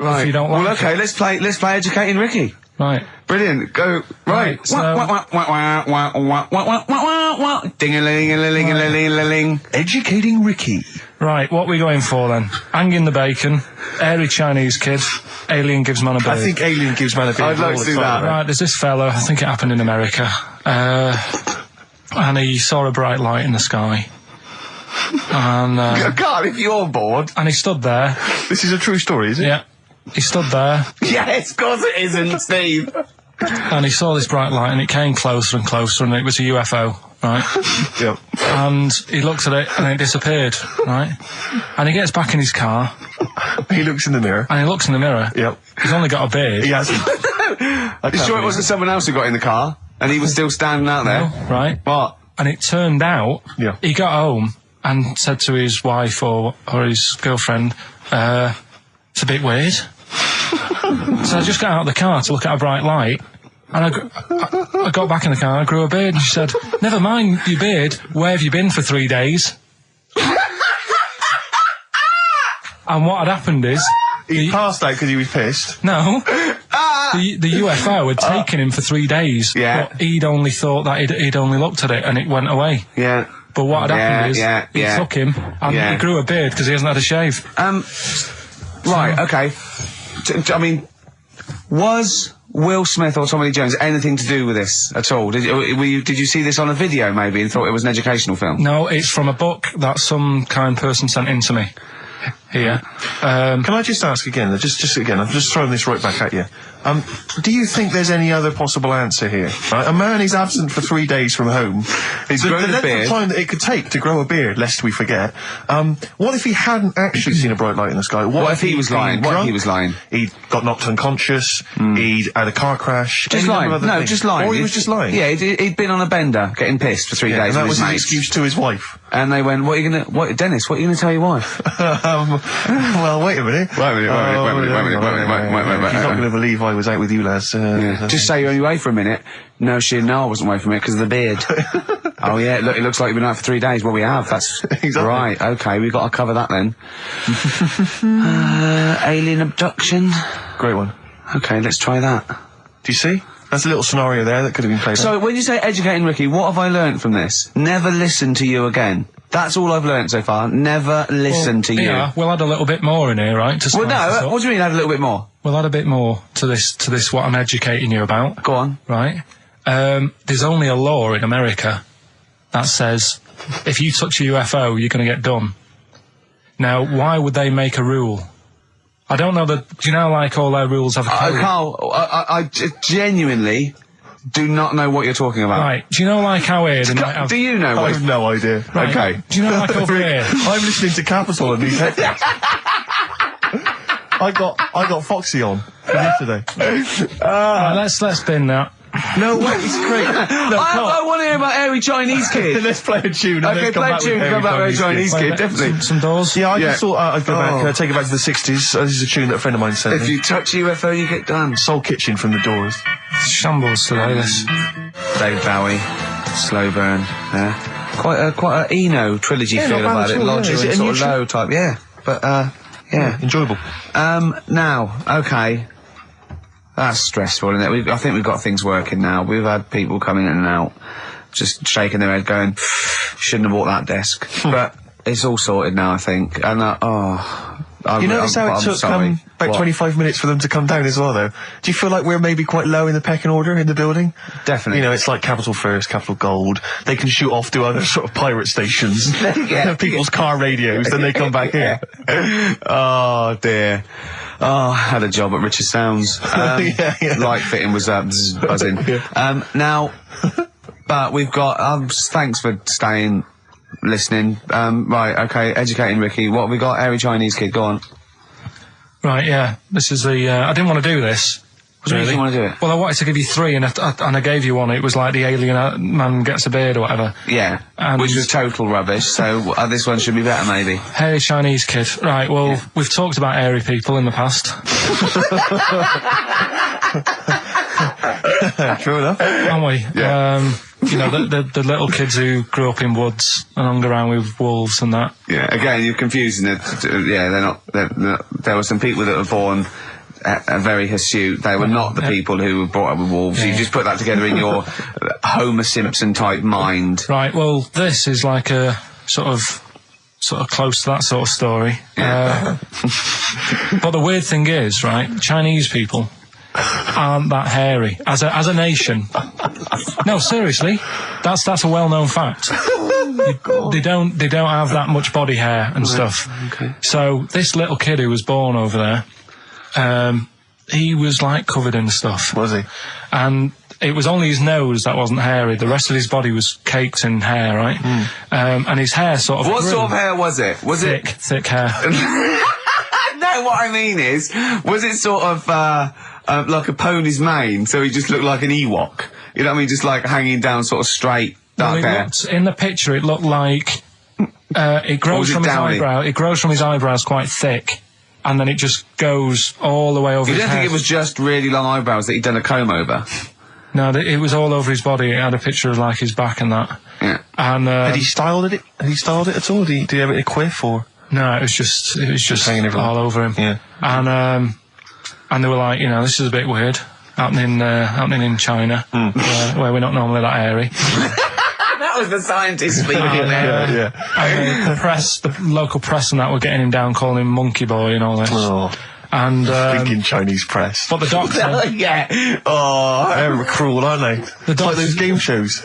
Right. If you don't like okay, it. let's play Educating Ricky. Right. Brilliant. Go. Right. Ding-a-ling-a-ling-a-ling-a-ling. Educating Ricky. Right, what are we going for then? Hanging the bacon, airy Chinese kid, alien gives man a beard. I think alien gives man a beard. I'd like to do that. Right, there's this fella, I think it happened in America, and he saw a bright light in the sky. And, God, if you're bored. and he stood there. This is a true story, is it? Yeah. He stood there, Yes, of course it isn't, Steve. and he saw this bright light, and it came closer and closer, and it was a UFO, right? Yep. And he looked at it, and it disappeared, right? And he gets back in his car, He looks in the mirror. and he looks in the mirror. Yep. He's only got a beard. He hasn't. You sure it wasn't someone else who got in the car and he was still standing out there? Right? What? And it turned out, Yeah. he got home and said to his wife or his girlfriend, it's a bit weird. So I just got out of the car to look at a bright light, and I got back in the car and I grew a beard, and she said, never mind your beard, where have you been for 3 days? And what had happened is... He passed out because he was pissed. No. The UFO had taken him for 3 days. Yeah. But he'd only thought that he'd only looked at it and it went away. Yeah. But what had happened is, he yeah. took him, and he grew a beard because he hasn't had a shave. Right, okay. I mean, was Will Smith or Tommy Lee Jones anything to do with this at all? Did you see this on a video maybe and thought it was an educational film? No, it's from a book that some kind person sent in to me. Here. Can I just ask again, just again, I'm just throwing this right back at you. Do you think there's any other possible answer here? Right? A man is absent for 3 days from home. He's grown a length beard. of time that it could take to grow a beard, lest we forget. What if he hadn't actually seen a bright light in the sky? What if he was lying? What What if he was lying? He got knocked unconscious. He'd had a car crash. Just any lying. number of other No, things. just lying. Or he was just lying. Yeah, he'd been on a bender, getting pissed for 3 days and that with was his his mates. excuse to his wife. And they went, Dennis, what are you going to tell your wife? Well, wait a minute. Wait a minute. You're not going to believe I was out with you, lads. Just say you're only away for a minute. No, I wasn't away from it because of the beard. Oh yeah, look, it looks like you've been out for 3 days. Well, we have. That's Exactly. right. Okay, we've got to cover that then. Alien abduction. Great one. Okay, let's try that. Do you see? That's a little scenario there that could have been played out. So, when you say educating Ricky, what have I learnt from this? Never listen to you again. That's all I've learnt so far. Never listen to you. Yeah, we'll add a little bit more in here, right? To Well, spice this no, up. what do you mean add a little bit more? We'll add a bit more to this what I'm educating you about, Go on. right? There's only a law in America that says if you touch a UFO, you're going to get done. Now, why would they make a rule? I don't know that. Do you know, like, all their rules have a code? Carl, I genuinely do not know what you're talking about. Right. Do you know, like, how here they might have... Do you know I what? have no idea. Right. Okay. Do you know, like, over here... I'm listening to Capital and these headphones. I got Foxy on from yesterday. Right, let's bin that. No way, it's great. No, I want to hear about Airy Chinese Kid. let's play a tune. And Okay, then come play a back tune, with come back with Chinese Kid, Right, definitely. Some doors. Yeah, I Yeah. just thought I'd go back, take it back to the 60s. This is a tune that a friend of mine sent If me. you touch a UFO, you get done. Soul Kitchen from the Doors. Shambles today, this. David Bowie, Slow Burn. Yeah. Quite a Eno trilogy Yeah, feel not bad about at it. all, yeah. Larger Is and it a sort new of tune? low type. Yeah, but yeah. Enjoyable. Now, okay. That's stressful, isn't it? I think we've got things working now. We've had people coming in and out, just shaking their head, going, "Shouldn't have bought that desk." But it's all sorted now, I think. And You notice how it took about What? 25 minutes for them to come down as well, though? Do you feel like we're maybe quite low in the pecking order in the building? Definitely. You know, it's like Capital First, Capital Gold. They can shoot off to other sort of pirate stations. Yeah. People's car radios, then they come back here. Oh dear. Oh, I had a job at Richard Sounds. Yeah. Light fitting was buzzing. Now, but we've got. Thanks for staying, listening. Right, okay. Educating Ricky. What have we got? Airy Chinese Kid. Go on. Right, yeah. This is the... I didn't want to do this. What do you mean you want to do it? Well, I wanted to give you three, and I gave you one. It was like the alien man gets a beard or whatever. Yeah. And- Which was total rubbish. So this one should be better, maybe. Hairy Chinese kid. Right, well, we've talked about airy people in the past. True enough. Haven't we? Yeah. You know, the little kids who grew up in woods and hung around with wolves and that. Yeah. Again, you're confusing it. Yeah, they're not. There were some people that were born very hirsute. They were not the people who were brought up with wolves. Yeah. You just put that together in your Homer Simpson type mind. Right, well, this is like a sort of close to that sort of story. But the weird thing is, right, Chinese people aren't that hairy as a nation. No, seriously, that's a well-known fact. They don't have that much body hair and stuff. Okay. So this little kid who was born over there, he was like covered in stuff. Was he? And it was only his nose that wasn't hairy. The rest of his body was caked in hair, right? And his hair sort of What grew. sort of hair was it? Was Thick hair. No, what I mean is, was it sort of like a pony's mane, so he just looked like an Ewok? You know what I mean? Just like hanging down sort of straight, dark hair. In the picture, it looked like it grows from his eyebrow. It grows from his eyebrows quite thick, and then it just goes all the way over You his don't head. think it was just really long eyebrows that he'd done a comb over? No, it was all over his body. It had a picture of like his back and that. Yeah. And Had he styled it? Had he styled it at all? Did he have it in a quiff or? no, it was just hanging everywhere. all over him. Yeah. And they were like, this is a bit weird happening in China, where we're not normally that hairy. That was the scientist speaking there. Yeah. And the local press and that were getting him down, calling him monkey boy and all this. Oh, And thinking Chinese press. but the doctor, Yeah. Oh. They're cruel, aren't they? the Like doctor, those game shows.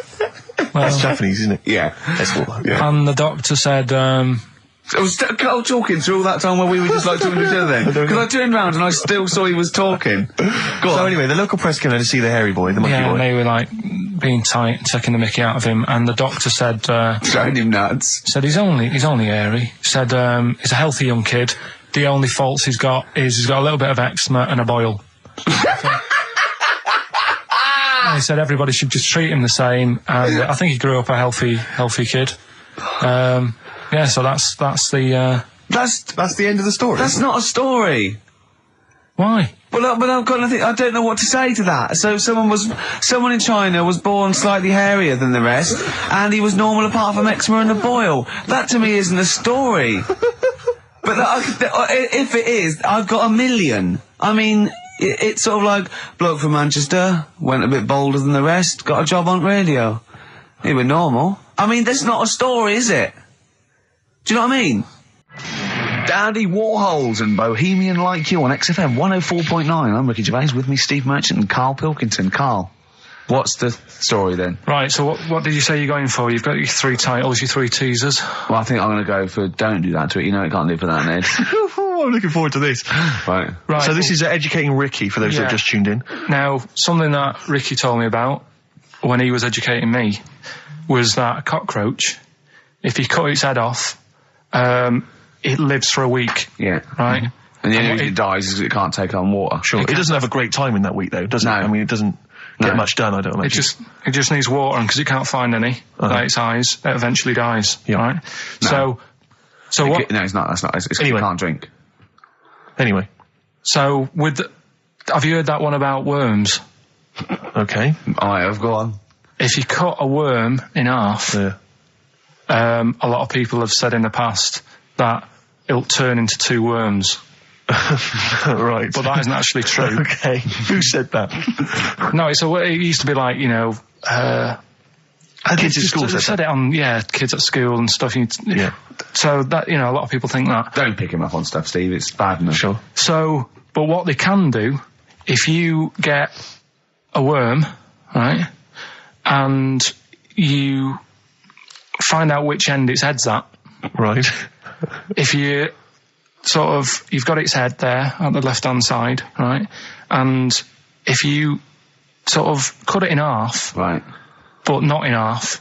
That's Japanese, isn't it? Yeah. That's what. Yeah. and the doctor said, I was talking through all that time while we were just like talking to each other then. Because I turned round and I still saw he was talking. Go So on. anyway, the local press came in to see the hairy boy, the monkey yeah, boy. and they were like being tight, taking the mickey out of him, and the doctor said Showing him nuts. he's only hairy. Said he's a healthy young kid. The only faults he's got is he's got a little bit of eczema and a boil. And he said everybody should just treat him the same, and I think he grew up a healthy kid. Yeah, so that's the That's the end of the story. That's not a story. why. But I've got nothing. I don't know what to say to that. So someone in China was born slightly hairier than the rest, and he was normal apart from eczema and a boil. That to me isn't a story. But if it is, I've got a million. I mean, it's sort of like bloke from Manchester went a bit bolder than the rest, got a job on radio. He was normal. I mean, that's not a story, is it? Do you know what I mean? Dandy Warhols and Bohemian Like You on XFM 104.9. I'm Ricky Gervais, with me Steve Merchant and Karl Pilkington. Karl, what's the story then? Right, so what did you say you're going for? You've got your 3 titles, your 3 teasers. Well, I think I'm going to go for Don't Do That to It. You know it can't live without an edge. I'm looking forward to this. Right. Right. So this is educating Ricky, for those who Yeah. have just tuned in. Now, something that Ricky told me about when he was educating me was that a cockroach, if you cut its head off, it lives for a week, Yeah. right? And the only And reason it dies is because it can't take on water. Sure. It doesn't have a great time in that week, though, does it? No. I mean, it doesn't get No. much done, I don't It imagine. just needs water, and because it can't find any, like its eyes, it eventually dies, Yeah. right? No. So what? No, it's not. That's not. It's Anyway. you can't drink. Anyway, So have you heard that one about worms? okay. I have gone. If you cut a worm in half, Yeah. a lot of people have said in the past that it'll turn into 2 worms. Right. But that isn't actually true. Okay. Who said that? No, it used to be like, Kids at school they said said that. it on, kids at school and stuff. Yeah. So that, a lot of people think that. Don't pick him up on stuff, Steve. It's bad enough. Sure. So, but what they can do, if you get a worm, right, and you find out which end its head's at, Right. if you you've got its head there at the left-hand side, right, and if you sort of cut it in half, Right. but not in half,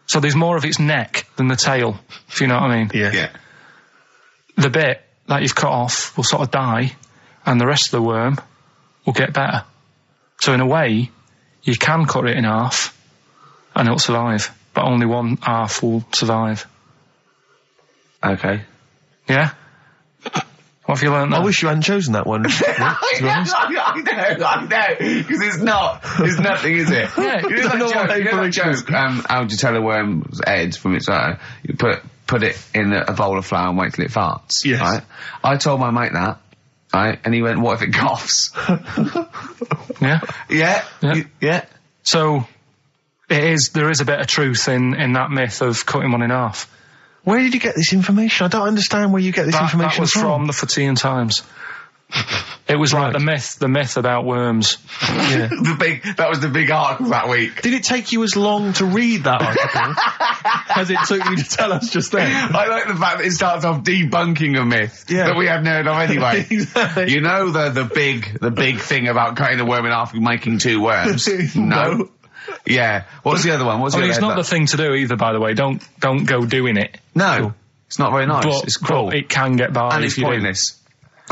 so there's more of its neck than the tail, if you know what I mean. Yeah. Yeah. The bit that you've cut off will sort of die, and the rest of the worm will get better. So in a way, you can cut it in half, and it'll survive, but only one half will survive. Okay. Yeah? What have you learned there? I wish you hadn't chosen that one. I know, because it's not. It's nothing, is it? Yeah, You know that no joke, one you know that joke, how do you tell a worm's head from its eye? You put it in a bowl of flour and wait till it farts. Yes. Right? I told my mate that, Right? And he went, what if it coughs? Yeah. Yeah. Yeah. Yeah. So, there is a bit of truth in that myth of cutting one in half. Where did you get this information? I don't understand where you get this information That was from the Fortean Times. It was like the myth about worms. Yeah. That was the big article that week. Did it take you as long to read that article as it took you to tell us just then? I like the fact that it starts off debunking a myth that we hadn't heard of anyway. Exactly. You know the big thing about cutting a worm in half and making 2 worms? No. Yeah. What's the other one? What's the other It's not the thing to do either, by the way. Don't go doing it. No. It's not very nice. But, it's cruel. but it can get by. And if it's you do. pointless.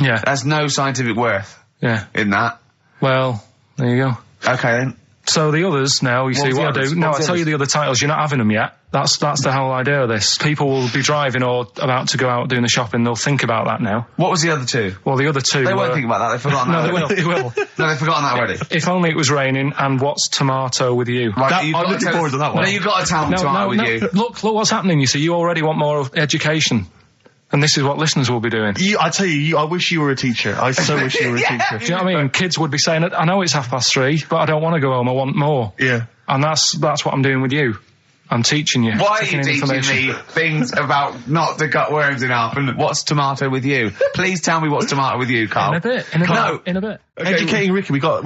Yeah. There's no scientific worth Yeah. in that. Well, there you go. Okay then. So the others now, you see What's the what I others? do. No, What's I the tell you others? the other titles. You're not having them yet. That's the whole idea of this. People will be driving or about to go out doing the shopping. They'll think about that now. What was the other 2? Well, the other 2 They won't think about that. They've forgotten No, that they will. already. They will. No, they've forgotten that already. If only it was raining. And what's tomato with you? Right, you've I'm got looking tell- forward to that one. No, you've got to tell me tomato with you. Look what's happening. You see, you already want more education. And this is what listeners will be doing. I tell you, I wish you were a teacher. I so wish you were a teacher. Do you know what I mean? Kids would be saying, I know it's 3:30, but I don't want to go home. I want more. Yeah. And that's what I'm doing with you. I'm teaching you. Why are taking you in teaching information. me things about not to cut worms in half and what's tomato with you? Please tell me what's tomato with you, Carl. In a bit. In a bit. Okay, Educating Ricky, we got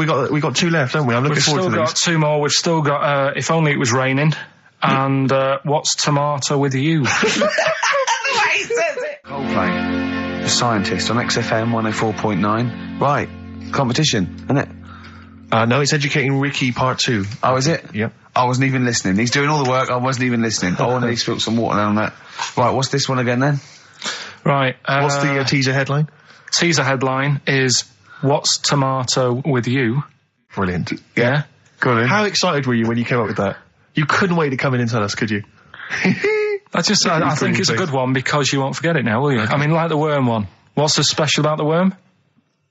2 left, don't we? I'm looking We've forward still to got these. 2 more. We've still got, if only it was raining. And, what's tomato with you? Coldplay, the scientist on XFM 104.9. Right, competition, isn't it? No, it's Educating Ricky Part 2. Oh, is it? Yep. I wasn't even listening. He's doing all the work. I wasn't even listening. Oh, and he spilled some water down that. Right, what's this one again then? Right. What's the teaser headline? Teaser headline is, what's tomato with you? Brilliant. Yeah? Go on in. How excited were you when you came up with that? You couldn't wait to come in and tell us, could you? I think it's a good one because you won't forget it now, will you? I mean, like the worm one. What's so special about the worm?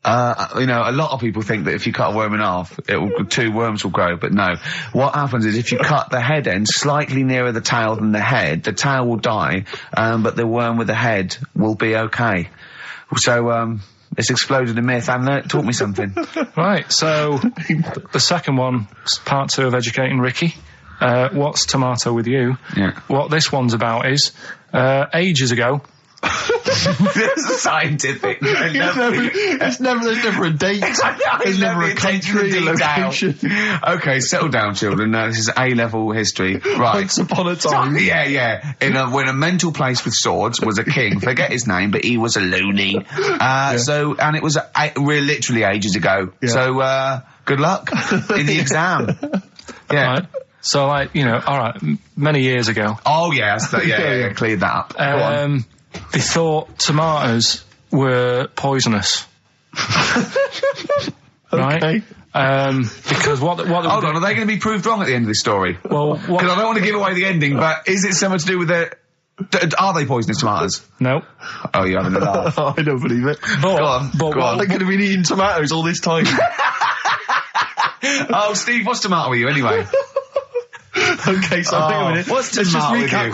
You know, a lot of people think that if you cut a worm in half, 2 worms will grow, but no. What happens is if you cut the head end slightly nearer the tail than the tail will die, but the worm with the head will be okay. So, it's exploded a myth. And taught me something. Right, so the second one, part 2 of Educating Ricky. What's tomato with you? Yeah. What this one's about is, ages ago. It's scientific. There's never a date. There's never a country, a location. Okay, settle down, children. This is A-level history. Right. Once upon a time. Yeah. When a mental place with swords was a king, forget his name, but he was a loony. So, and it was literally ages ago. Yeah. So, good luck in the exam. Yeah. Right. So, alright, many years ago. Oh, yeah, cleared that up. Go on. They thought tomatoes were poisonous. Right? Okay. Because what Hold on, are they going to be proved wrong at the end of this story? Well, Because I don't want to give away the ending, but is it something to do with are they poisonous tomatoes? No. Oh, you're having a laugh. I don't believe it. Go on. I could have been eating tomatoes all this time. Oh, Steve, what's tomato with you anyway? Okay, so hang on a minute. What's Let's just tomato with recap you?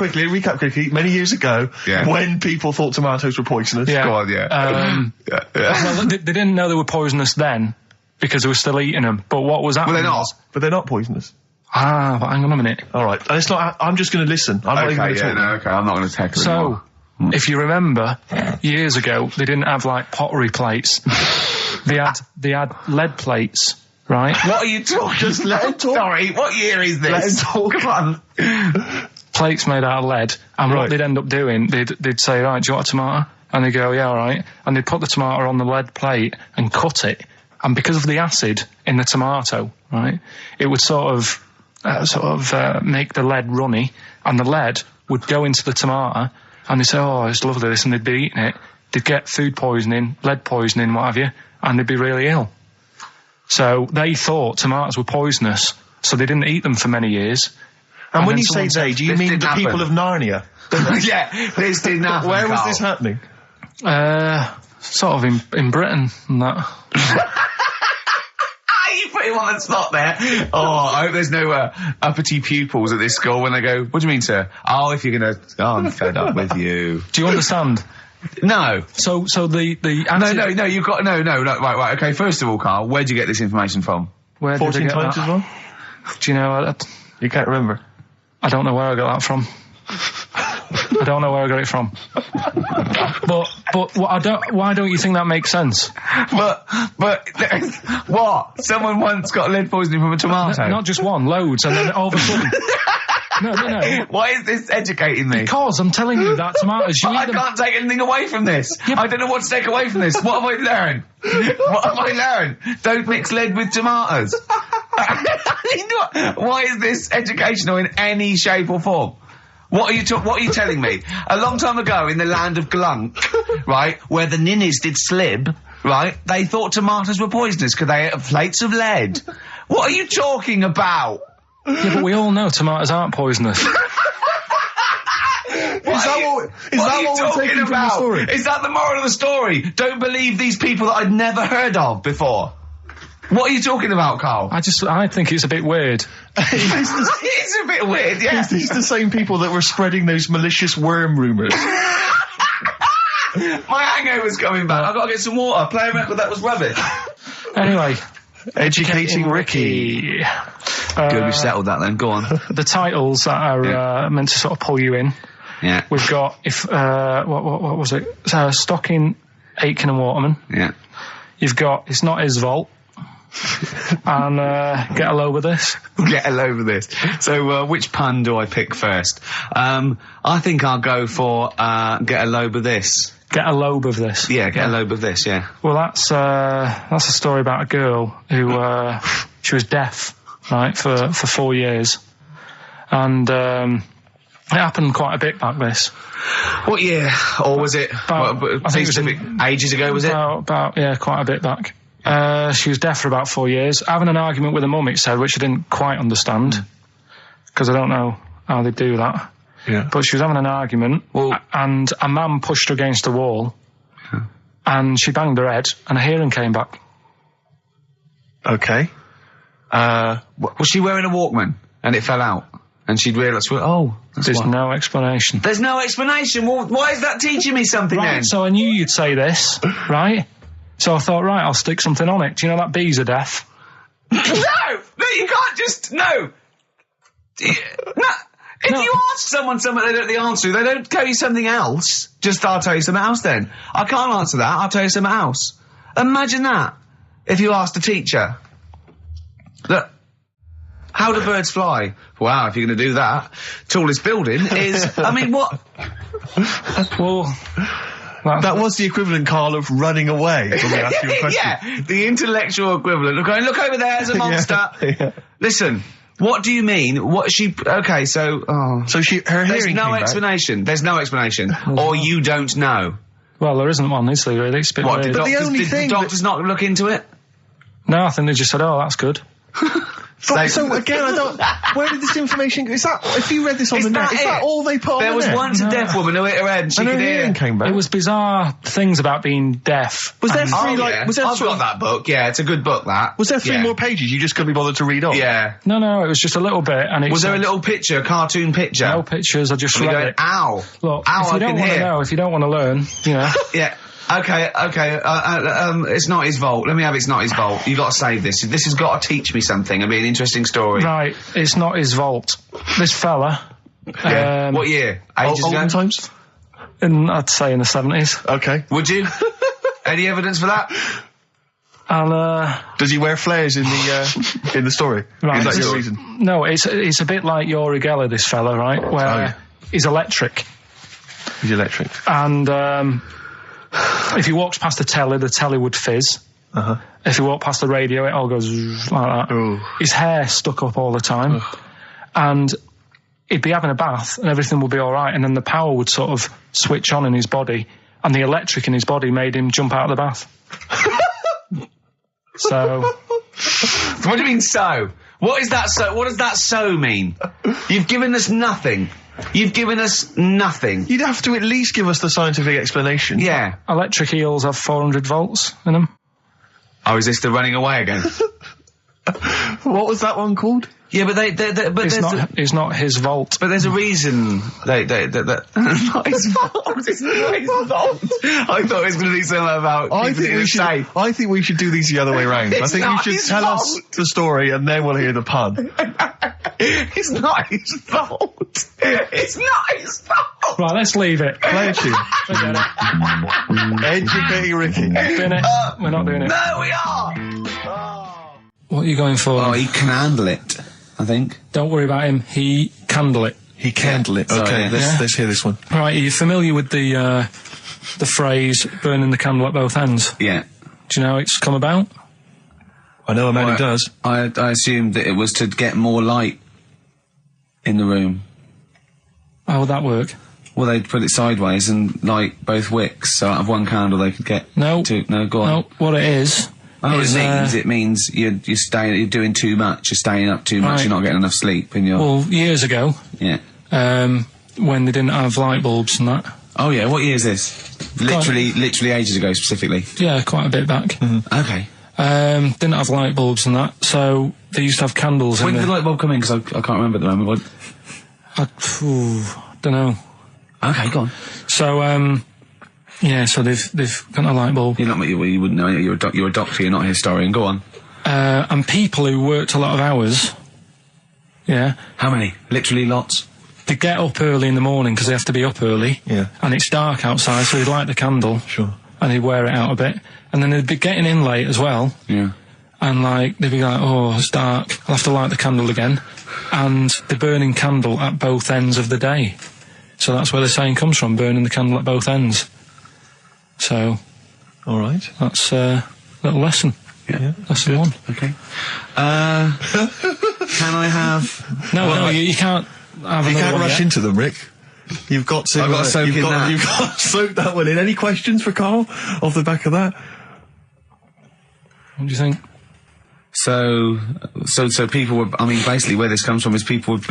quickly. Many years ago, Yeah. when people thought tomatoes were poisonous. Yeah. Go on, yeah. Well, they didn't know they were poisonous then because they were still eating them. But what was happening? Well, they're not. was- But they're not poisonous. but hang on a minute. All right. And it's not. I'm just going to listen. I'm not even going to talk. Okay, I'm not going to tackle it anymore. So, if you remember, years ago they didn't have like pottery plates. they had lead plates, right? What are you talking? Just let him talk. Sorry, what year is this? Let him talk. Come on. Plates made out of lead, and Right. what they'd end up doing, they'd say, right, do you want a tomato? And they go, yeah, all right. And they'd put the tomato on the lead plate and cut it, and because of the acid in the tomato, right, it would sort of make the lead runny, and the lead would go into the tomato, and they'd say, oh, it's lovely this, and they'd be eating it. They'd get food poisoning, lead poisoning, what have you, and they'd be really ill. So they thought tomatoes were poisonous, so they didn't eat them for many years. And when then you say someone said, they, do you this mean didn't the people happen. of Narnia? Yeah, this didn't happen. Where was Carl. this happening? Sort of in Britain and that. You put him on the spot there. Oh, I hope there's no uppity pupils at this school when they go, what do you mean, sir? Oh, if you're going to... Oh, I'm fed up with you. Do you understand? No. So the answer... No, you've got... No, right, okay, first of all, Carl, where'd you get this information from? Where did I 14 get times that? as well? Do you know... You can't remember. I don't know where I got that from. I don't know where I got it from. But why don't you think that makes sense? But what? Someone once got lead poisoning from a tomato? Not just one, loads, and then all of a sudden... No. Why is this educating me? Because I'm telling you that tomatoes... I can't take anything away from this. I don't know what to take away from this. What have I learned? What have I learned? Don't mix lead with tomatoes. Why is this educational in any shape or form? What are you telling me? A long time ago in the land of Glunk, right, where the ninnies did slib, right, they thought tomatoes were poisonous because they ate plates of lead. What are you talking about? Yeah, but we all know tomatoes aren't poisonous. Is that what we're taking from the story? Is that the moral of the story? Don't believe these people that I'd never heard of before. What are you talking about, Carl? I think it's a bit weird. It's a bit weird, yeah. These the same people that were spreading those malicious worm rumours. My hangover's coming back. I've got to get some water. Play a record that was rubbish. Anyway. Educating Ricky. Good, we've settled that then. Go on. The titles that are meant to sort of pull you in. Yeah. We've got, what was it? Stocking, Aitken and Waterman. Yeah. You've got It's Not His Fault. And Get a Load with This. Get a load of this. So, which pun do I pick first? I think I'll go for Get a Load with This. Get a lobe of this. Yeah, get a lobe of this, yeah. Well, that's a story about a girl who, she was deaf, right, for 4 years. And, it happened quite a bit back this. What year? Or was it, I think it was ages ago, was it? Yeah, quite a bit back. She was deaf for about 4 years. Having an argument with her mum, it said, which I didn't quite understand. Because I don't know how they do that. Yeah. But she was having an argument, and a man pushed her against the wall, and she banged her head, and her hearing came back. Okay. Was she wearing a Walkman, and it fell out? And she'd realised, There's no explanation. There's no explanation? Well, why is that teaching me something then? So I knew you'd say this, right? So I thought, right, I'll stick something on it. Do you know that bees are deaf? No, you can't just, no. If you ask someone something they don't know the answer to, they don't tell you something else. Just, I'll tell you something else then. I can't answer that, I'll tell you something else. Imagine that. If you asked a teacher. Look, how do birds fly? Wow, if you're going to do that. Tallest building is, I mean, what? Well... That was the equivalent, Carl, of running away when we asked you a question. Yeah, the intellectual equivalent of going, look over there, there's a monster. Yeah. Listen, what do you mean? What she... Okay, so... Oh. So her hearing There's no explanation. Back. There's no explanation. Or you don't know. Well, there isn't one, is there, really? It's a bit weird. But the only thing... Did the doctors not look into it? No, I think they just said, oh, that's good. So again, I don't... Where did this information go? Is that... If you read this on the net, is that all they put on the net? There was once a deaf woman who hit her head and she could hear. Came back. It was bizarre things about being deaf. Was there I've got that book, yeah, it's a good book, that. Was there 3 more pages you just couldn't be bothered to read on? Yeah. No, it was just a little bit, and it was there a little picture, a cartoon picture? No pictures, I just read it. Ow. Look, ow, if you don't want to know, if you don't want to learn, you know. Yeah. Okay, it's not his fault. Let me have It's Not His Fault. You got to save this. This has got to teach me something. It'll be an interesting story. Right, It's Not His Fault. This fella... Yeah. What year? Ages ago? Olden times? I'd say in the 70s. Okay. Would you? Any evidence for that? And, does he wear flares in the story? Right. Is that your reason? No, it's a bit like Yuri Geller, this fella, right? Where he's electric. He's electric. And, if he walks past the telly would fizz. If he walked past the radio, it all goes like that. Ooh. His hair stuck up all the time. Ugh. And he'd be having a bath and everything would be all right, and then the power would sort of switch on in his body, and the electric in his body made him jump out of the bath. So... What do you mean, so? What is that so? What does that so mean? You've given us nothing. You've given us nothing. You'd have to at least give us the scientific explanation. Yeah. Electric eels have 400 volts in them. Oh, is this the running away again? What was that one called? Yeah, but but It's not his vault. But there's a reason not his fault. It's not his fault. I thought it was going to be something about I think we should do these the other way round. I think you should tell us the story and then we'll hear the pun. It's not his fault. It's not his fault. Right, let's leave it. Play a tune. Forget it. Educating Ricky. Bin it. We're not doing it. No, we are. What are you going for? Oh, he can handle it, I think. Don't worry about him. He candle it. He candle it. Okay, let's hear this one. Right, are you familiar with the phrase burning the candle at both ends? Yeah. Do you know how it's come about? I know a man who does. I assumed that it was to get more light in the room. How would that work? Well, they'd put it sideways and light both wicks, so out of one candle they could get two. No, go on. No, what it is... It means you're doing too much, you're staying up too much, right. You're not getting enough sleep, and Well, years ago... Yeah. When they didn't have light bulbs and that. Oh yeah, what year is this? Literally ages ago, specifically. Yeah, quite a bit back. Mm-hmm. Okay. Didn't have light bulbs and that, so they used to have candles. When did the light bulb come in? Because I can't remember at the moment. Don't know. Okay, go on. So, yeah, so they've got a light bulb. You wouldn't know. You're a doctor. You're not a historian. Go on. And people who worked a lot of hours. Yeah. How many? Literally lots. They get up early in the morning because they have to be up early. Yeah. And it's dark outside, so they'd light the candle. Sure. And they'd wear it out a bit, and then they'd be getting in late as well. Yeah. And they'd be like, oh, it's dark. I'll have to light the candle again. And they're burning candle at both ends of the day. So that's where the saying comes from, burning the candle at both ends. So, all right, that's a little lesson. Yeah, lesson one. Okay. Can I have? No, you can't. You can't rush into them, Rick. You've got to. I've got to soak in that. You've got to soak that one in. Any questions for Karl off the back of that? What do you think? So people were. I mean, basically, where this comes from is people were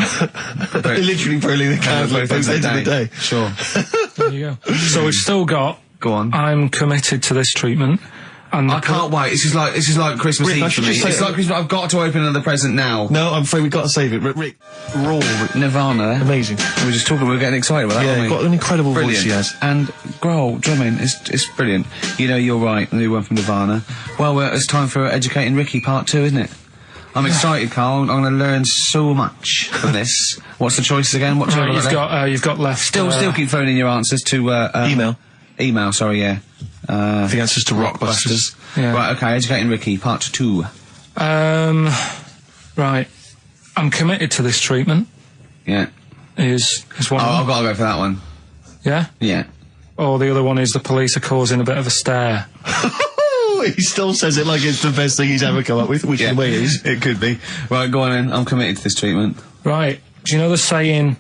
literally burning the candle at both ends of the day. Sure. There you go. So we've still got. Go on. I'm committed to this treatment. And I can't wait. This is like Christmas Rick, Eve for me. It's like Christmas. I've got to open another present now. No, I'm afraid we've got to save it. Rick, raw. Nirvana. Amazing. We were just talking. We were getting excited about that. Yeah, weren't we? got an incredible brilliant. voice he has. And Grohl drumming it's brilliant. You know, you're right. The new one from Nirvana. Well, it's time for Educating Ricky Part 2, isn't it? I'm excited, Karl. I'm going to learn so much from this. What's the choices again? What you've got left. Still keep phoning your answers to Email. Sorry, yeah. The answers to Rockbusters. Yeah. Right, okay, Educating Ricky, Part 2. Right. I'm committed to this treatment. Yeah. Is one. I've got to go for that one. Yeah? Yeah. Or the other one is the police are causing a bit of a stir. He still says it like it's the best thing he's ever come up with, which in a way is. It could be. Right, go on then. I'm committed to this treatment. Right. Do you know the saying...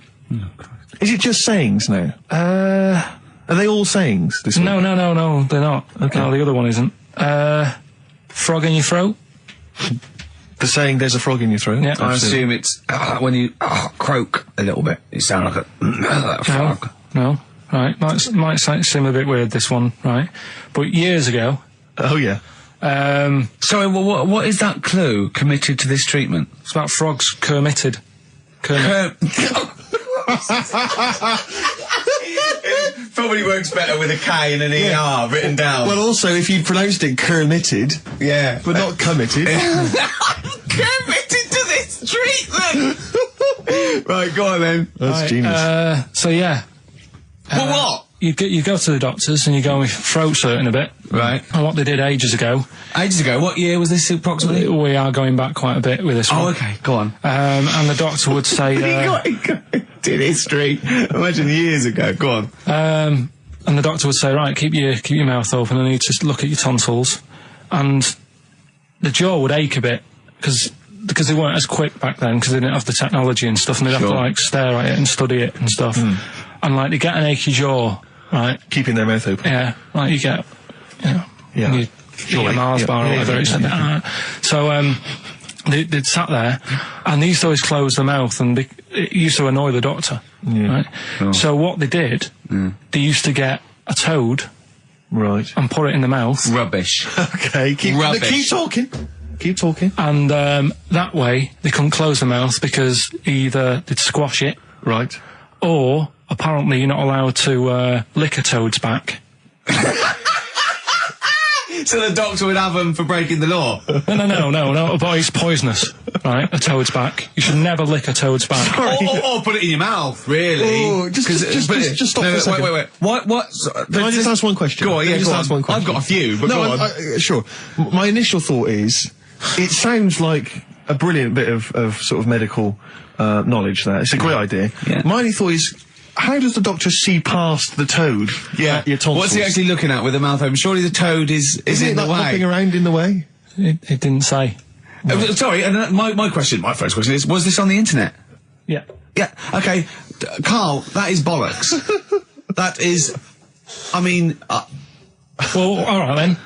Is it just sayings now? Are they all sayings? This no, they're not. Okay. No, the other one isn't. Frog in your throat? The saying, there's a frog in your throat? Yeah. I assume it's when you croak a little bit. You sound like a frog. No. Right. Might seem a bit weird, this one, right? But years ago... Oh, yeah. Sorry, what is that clue? Committed to this treatment? It's about frogs committed. Probably works better with a K and an ER written down. Well, also, if you pronounced it committed, yeah, but not committed. Committed to this treatment! Right, go on then. That's genius. So, yeah. Well, what? You go to the doctors and you go with throat hurting a bit. Right. And what they did ages ago. What year was this approximately? We are going back quite a bit with this one. Oh, okay, go on. And the doctor would say... did history. Imagine years ago. Go on. And the doctor would say, right, keep your mouth open and you need to look at your tonsils. And the jaw would ache a bit because they weren't as quick back then because they didn't have the technology and stuff, and they'd have to stare at it and study it and stuff. And they get an achy jaw, right? Keeping their mouth open. Yeah, you get, you eat a Mars bar or whatever. So they'd sat there and they used to always close their mouth, and it used to annoy the doctor. Right? Oh. So what they did, they used to get a toad, right, and put it in the mouth. Rubbish. Okay, keep talking. Keep talking. And that way, they couldn't close the mouth because either they'd squash it, Right. or apparently you're not allowed to lick a toad's back. So the doctor would have them for breaking the law. No, but it's poisonous, right? A toad's back. You should never lick a toad's back. Or put it in your mouth, really. Oh, just stop for a second. Wait. What? Can I just ask one question? Go on, Can I yeah, just go ask on. one question? I've got a few, but go on. Sure. My initial thought is, it sounds like a brilliant bit of sort of medical knowledge there. It's a great idea. Yeah. My only thought is, how does the doctor see past the toad? Yeah. Your tonsils? What's he actually looking at with the mouth open? Surely the toad is Isn't in it the like way. hopping around in the way? It didn't say. Sorry, and my first question is, was this on the internet? Yeah. Yeah, okay. Carl, that is bollocks. That is, I mean... Well, alright then.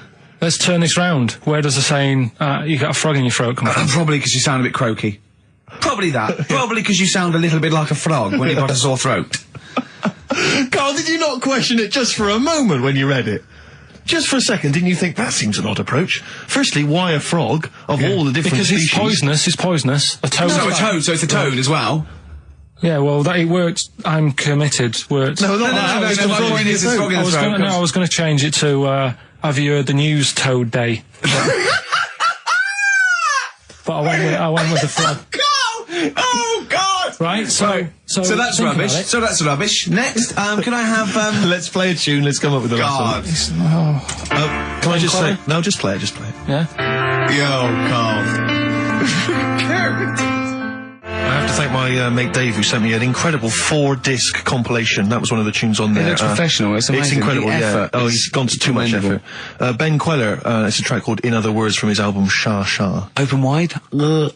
Let's turn this round. Where does the saying, you got a frog in your throat come from? Probably because you sound a bit croaky. Probably that. Probably because you sound a little bit like a frog when you've got a sore throat. Carl, did you not question it just for a moment when you read it? Just for a second, didn't you think that seems an odd approach? Firstly, why a frog of all the different Because species? it's poisonous. A toad. So it's a toad as well. Yeah, well, that it worked. I'm committed. Worked. No, My point is it's frog in the throat. I was going to change it to, have you heard the news Toad Day? But I went with the frog. Oh God! Right, so that's think rubbish. about it. So that's rubbish. Next, can I have Let's play a tune, let's come up with the God. last one. Can I just say... No, just play it. Yeah? Yo, Carl. I have to thank my mate Dave, who sent me an incredible 4-disc compilation. That was one of the tunes on there. looks professional, it's amazing. incredible, The yeah. effort Oh, is he's gone to too much commendable. effort. Ben Queller, it's a track called In Other Words from his album Shah Shah. Open wide. Oh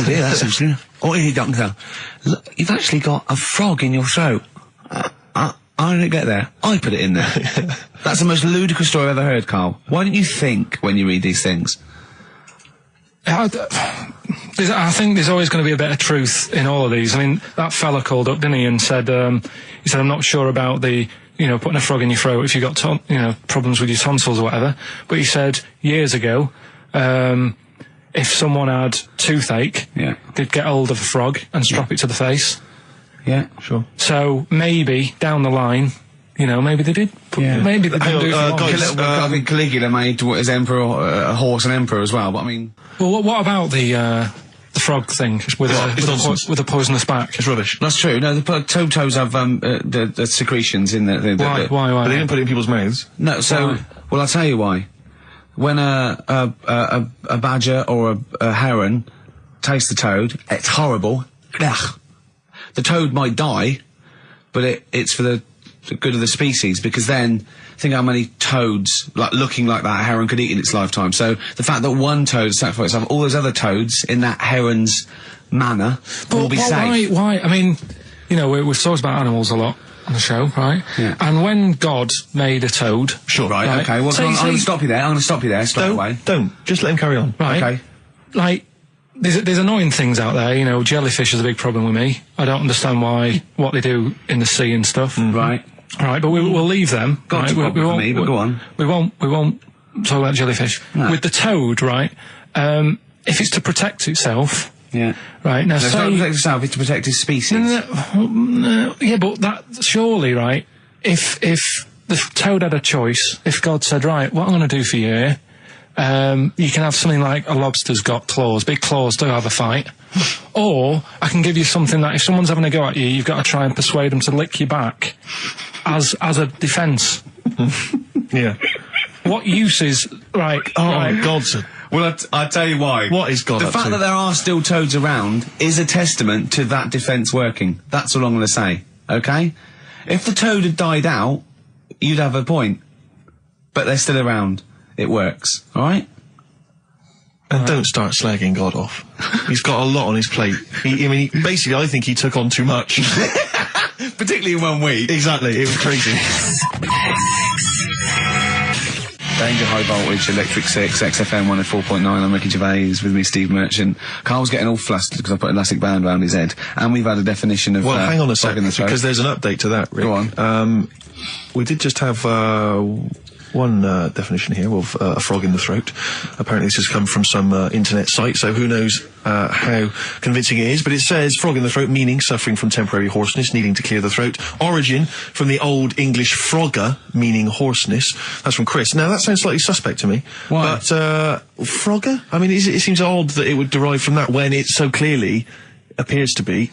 dear, that's interesting. Oh, here, doctor. Look, you've actually got a frog in your throat. I didn't get there. I put it in there. That's the most ludicrous story I've ever heard, Carl. Why don't you think when you read these things? I think there's always going to be a bit of truth in all of these. I mean, that fella called up, didn't he, and said, I'm not sure about the, putting a frog in your throat if you've got, problems with your tonsils or whatever. But he said years ago, if someone had toothache, they'd get hold of a frog and strap it to the face. Yeah, sure. So maybe down the line, maybe they did. Maybe they didn't do it. I think Caligula made his emperor a horse and emperor as well. But I mean, well, what about the frog thing with a poisonous back? It's rubbish. That's true. No, the toads have the secretions in the Why? But they didn't put it in people's mouths. No, so well, I'll tell you why. When a badger or a heron tastes the toad, it's horrible. Ugh. The toad might die, but it's for the good of the species, because then think how many toads looking like that heron could eat in its lifetime. So the fact that one toad sacrificed itself, all those other toads in that heron's manner will be safe. Why? I mean, we've talked about animals a lot on the show, right? Yeah. And when God made a toad, Right. Okay. Well, I'm going to stop you there. Stop away. Don't. Just let him carry on. Right. Okay. Like, there's annoying things out there. Jellyfish is a big problem with me. I don't understand what they do in the sea and stuff. Right. Right, but we'll leave them. Got right? a problem with me, but go on. We won't talk about jellyfish. No. With the toad, right? If it's to protect itself. Yeah. Right, now It's not to protect itself, it's to protect its species. No, yeah, but that, surely, right, if the toad had a choice, if God said, right, what I'm going to do for you, you can have something like a lobster's got claws, big claws to have a fight. Or I can give you something that if someone's having a go at you, you've got to try and persuade them to lick you back as a defence. Yeah. What use is, right... Oh, God's... Well, I'll tell you why. What is God The up fact to? that there are still toads around is a testament to that defence working. That's all I'm going to say, okay? If the toad had died out, you'd have a point. But they're still around. It works, alright? And don't start slagging God off. He's got a lot on his plate. Basically, I think he took on too much. Particularly in 1 week. Exactly, it was crazy. Danger High Voltage, Electric 6, XFM 104.9, I'm Ricky Gervais, with me Steve Merchant. Carl's getting all flustered because I put an elastic band around his head. And we've had a definition of... Well, hang on a frog second, in the throat. because there's an update to that, Rick. Go on. We did just have, one definition here of a frog in the throat. Apparently this has come from some internet site, so who knows how convincing it is, but it says frog in the throat, meaning suffering from temporary hoarseness, needing to clear the throat. Origin from the Old English frogger, meaning hoarseness. That's from Chris. Now, that sounds slightly suspect to me. Why? But, frogger? I mean, it seems odd that it would derive from that when it so clearly appears to be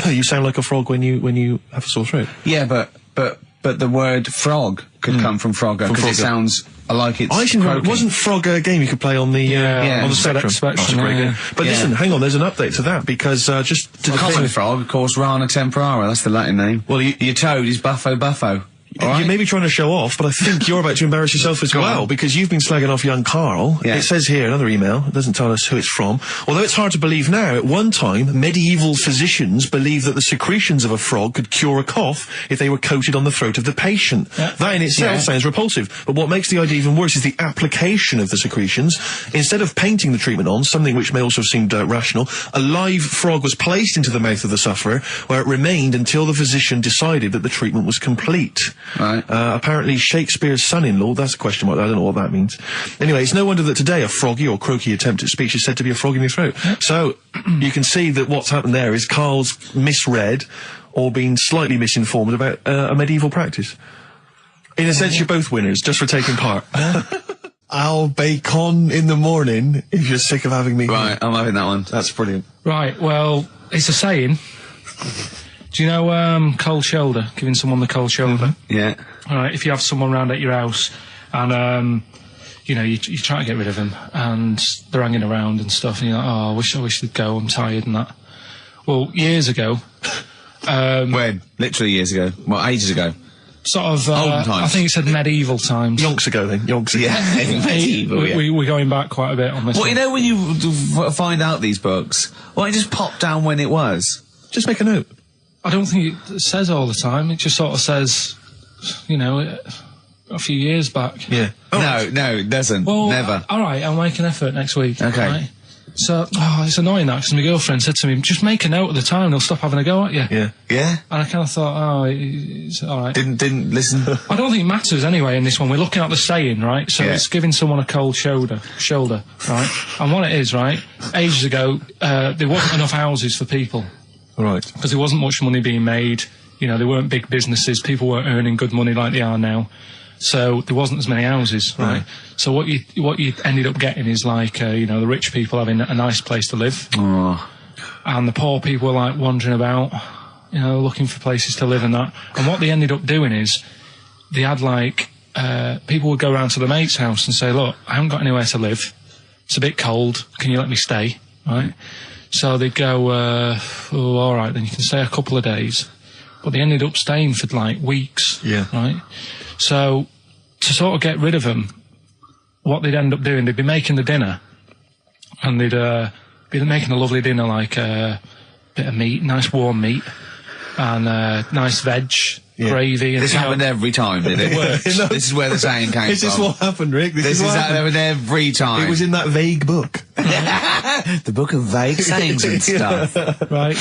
you sound like a frog when you have a sore throat. Yeah, but the word frog could come from Frogger, because it sounds like it's croaking. Wasn't Frogger a game you could play on the on the Spectrum? That's a great game. But listen, hang on, there's an update to that, because just to Common frog, of course, Rana tempora, that's the Latin name. Well, your toad is Buffo Buffo. Right. You may be trying to show off, but I think you're about to embarrass yourself as well, because you've been slagging off young Karl. Yeah. It says here, another email, it doesn't tell us who it's from. Although it's hard to believe now, at one time, medieval physicians believed that the secretions of a frog could cure a cough if they were coated on the throat of the patient. Yeah. That in itself sounds repulsive, but what makes the idea even worse is the application of the secretions. Instead of painting the treatment on, something which may also have seemed rational, a live frog was placed into the mouth of the sufferer, where it remained until the physician decided that the treatment was complete. Right. Apparently Shakespeare's son-in-law, that's a question mark, I don't know what that means. Anyway, it's no wonder that today a froggy or croaky attempt at speech is said to be a frog in your throat. So, you can see that what's happened there is Karl's misread or been slightly misinformed about a medieval practice. In a sense, you're both winners, just for taking part. I'll bacon in the morning if you're sick of having me. Right, I'm having that one. That's brilliant. Right, well, it's a saying. Do you know cold shoulder? Giving someone the cold shoulder? Yeah. All right, if you have someone round at your house and, you know, you try to get rid of them and they're hanging around and stuff and you're like, oh, I wish they'd go, I'm tired and that. Well, years ago... when? Literally years ago. Well, ages ago. Sort of... Olden times. I think it said medieval times. Yonks ago, then. Yonks ago. Yeah, medieval, We're going back quite a bit on this Well, one. you know when you find out these books, why don't you just pop down when it was? Just make a note. I don't think it says all the time. It just sort of says, you know, a few years back. Yeah. Oh. No, it doesn't. Well, never. All right, I'll make an effort next week. Okay. Right? So, it's annoying that, because my girlfriend said to me, just make a note of the time, they'll stop having a go at you. Yeah. Yeah? And I kind of thought, it's all right. Didn't listen. I don't think it matters anyway in this one. We're looking at the saying, right? So it's giving someone a cold shoulder, right? And what it is, right, ages ago, there wasn't enough houses for people. Right. Because there wasn't much money being made. You know, there weren't big businesses. People weren't earning good money like they are now. So there wasn't as many houses, right? So what you ended up getting is like, you know, the rich people having a nice place to live. Oh. And the poor people were like wandering about, you know, looking for places to live and that. And what they ended up doing is they had like, people would go around to the mate's house and say, look, I haven't got anywhere to live. It's a bit cold. Can you let me stay? Right? So they'd go, oh, all right, then you can stay a couple of days. But they ended up staying for, like, weeks. Yeah. Right? So, to sort of get rid of them, what they'd end up doing, they'd be making the dinner. And they'd be making a lovely dinner, like a bit of meat, nice warm meat, and nice veg, gravy. And this happened every time, did it? This is where the saying came from. This is what happened, Rick. This is what happened every time. It was in that vague book. The book of vague sayings and stuff. Right,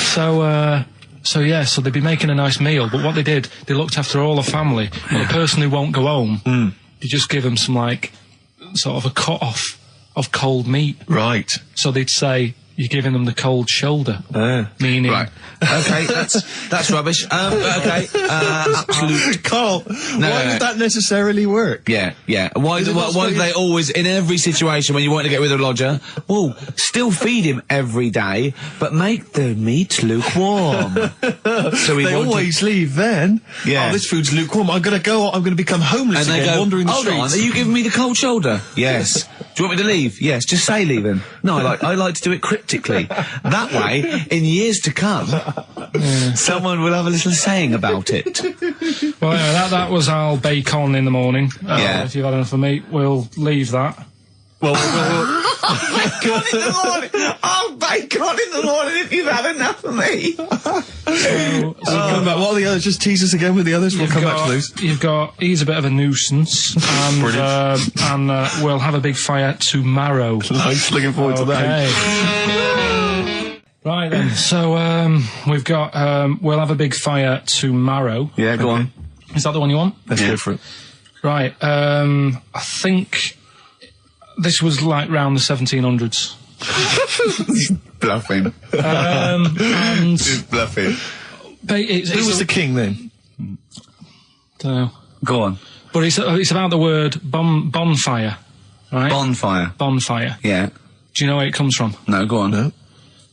so they'd be making a nice meal, but what they did, they looked after all the family. But the person who won't go home, they just give them some, like, sort of a cut-off of cold meat. Right. So they'd say, you're giving them the cold shoulder. Meaning... Right. Okay, that's rubbish. Okay, absolute... Karl, why would that necessarily work? Yeah. Why do they always, in every situation when you want to get rid of a lodger, well, still feed him every day, but make the meat lukewarm. So they always leave then. Yeah. Oh, this food's lukewarm. I'm going to become homeless and again, wandering the streets. Hold on, are you giving me the cold shoulder? Yes. Do you want me to leave? Yes, just say leaving. No, I like to do it cryptically. That way, in years to come, someone will have a little saying about it. Well, anyway, that was our bacon in the morning. If you've had enough of meat, we'll leave that. Well, bacon in the morning! Oh, bacon in the morning if you've had enough of me! Come back. What are the others? Just tease us again with the others. We'll come back to those. You've got, he's a bit of a nuisance, and we'll have a big fire tomorrow. Nice, looking forward to that. Right then, so we've got, we'll have a big fire tomorrow. Yeah, go on. Is that the one you want? Let's go for it. Right. I think this was like round the 1700s. Bluffing. And Just bluffing. Who was the king then? Don't know. Go on. But it's about the word bonfire, right? Bonfire. Bonfire. Yeah. Do you know where it comes from? No, go on. No.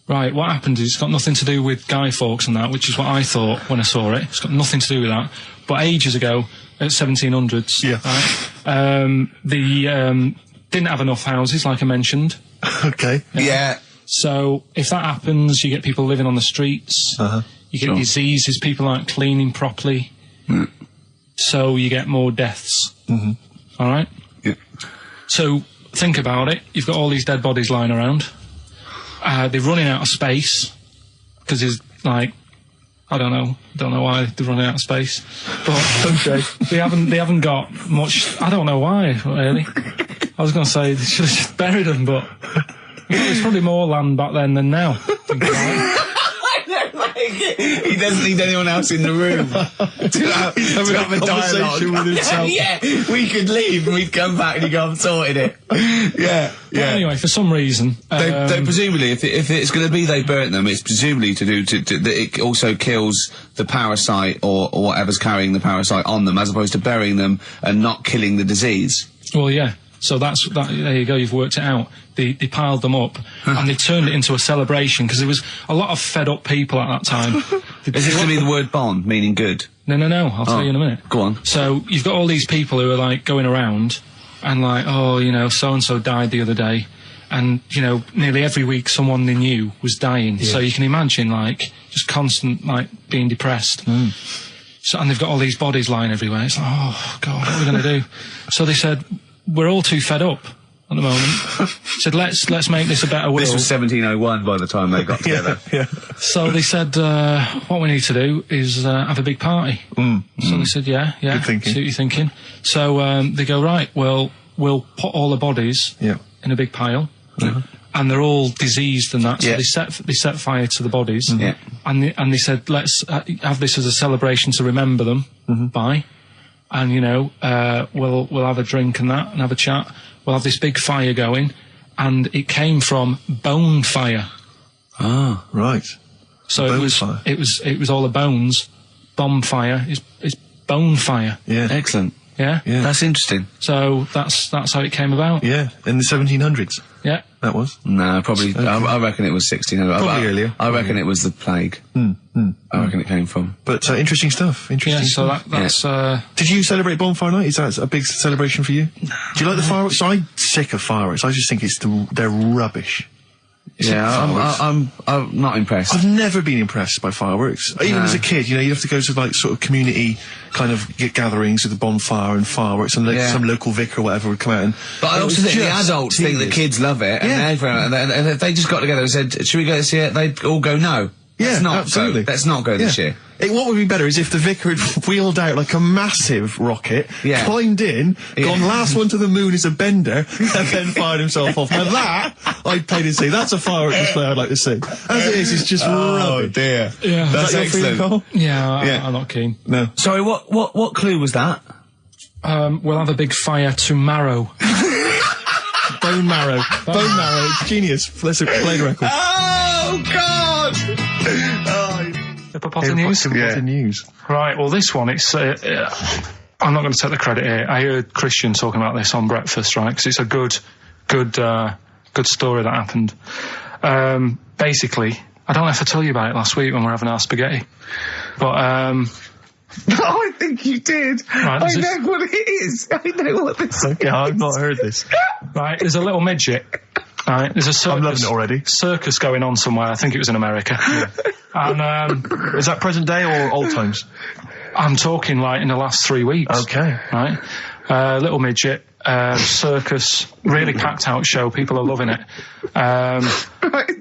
Right, what happened is it's got nothing to do with Guy Fawkes and that, which is what I thought when I saw it. It's got nothing to do with that. But ages ago, at 1700s, right, they didn't have enough houses, like I mentioned. Okay. Yeah. So if that happens, you get people living on the streets. You get diseases, people aren't cleaning properly. So you get more deaths. All right? Yeah. So think about it. You've got all these dead bodies lying around. They're running out of space because there's like, I don't know why they're running out of space, but they haven't got much. I don't know why really. I was going to say they should have just buried them, but there's probably more land back then than now. Think about it. He doesn't need anyone else in the room to have a dialogue with himself. Yeah, we could leave and we'd come back and he'd go, I've sorted it. Yeah. But anyway, for some reason, they presumably, if it's going to be they burnt them, it's presumably to do that it also kills the parasite or whatever's carrying the parasite on them, as opposed to burying them and not killing the disease. Well, yeah. So there you go, you've worked it out. They piled them up and they turned it into a celebration because there was a lot of fed up people at that time. Is this going to be the word bon, meaning good? No, I'll tell you in a minute. Go on. So you've got all these people who are like going around and like, oh, you know, so-and-so died the other day. And, you know, nearly every week someone they knew was dying. So you can imagine like just constant like being depressed. So, and they've got all these bodies lying everywhere. It's like, oh, God, what are we going to do? So they said, we're all too fed up at the moment. Said, let's make this a better world. This was 1701 by the time they got together. Yeah. So they said, what we need to do is have a big party. So they said, yeah. Good thinking. See what you're thinking. So they go, right, well, we'll put all the bodies in a big pile. And they're all diseased and that. So they set fire to the bodies. And they said, let's have this as a celebration to remember them by. And, you know, we'll have a drink and that and have a chat. We'll have this big fire going. And it came from bone fire. Ah, right. So it was all the bones. Bonfire is bone fire. Yeah. Excellent. Yeah? That's interesting. So that's how it came about. Yeah, in the 1700s. Yeah. That was? No, probably. Okay. I reckon it was 1600. Probably earlier. I reckon it was the plague. I reckon it came from. But interesting stuff. Interesting stuff. So that's. Did you celebrate Bonfire Night? Is that a big celebration for you? Do you like the fireworks? I'm sick of fireworks. I just think they're rubbish. I'm not impressed. I've never been impressed by fireworks. Even as a kid, you know, you have to go to like sort of community kind of gatherings with a bonfire and fireworks, and some local vicar or whatever would come out. But I also think the adults think the kids love it, and if they just got together and said, "Should we go this year?" They'd all go, "No." Yeah, absolutely. Let's not go this year. What would be better is if the vicar had wheeled out like a massive rocket, climbed in, gone last one to the moon as a bender, and then fired himself off. Now that, I'd pay to see. That's a firework display I'd like to see. As it is, it's just rubbish. Oh dear. Yeah. That's excellent. I'm not keen. No. Sorry, what clue was that? We'll have a big fire tomorrow. Bone marrow. Bone marrow. Genius. Let's play the record. Oh, God! News. Right, well, this one, it's... I'm not going to take the credit here. I heard Christian talking about this on breakfast, right? Because it's a good story that happened. Basically, I don't know if I told you about it last week when we were having our spaghetti. But, No, I think you did. Right, I know what it is. I know what this is. Okay, I've not heard this. Right, there's a little midget. Right, there's a circus. I'm loving it already. Circus going on somewhere. I think it was in America. And is that present day or old times? I'm talking like in the last 3 weeks. Okay. Right, little midget. Circus, really packed out show. People are loving it.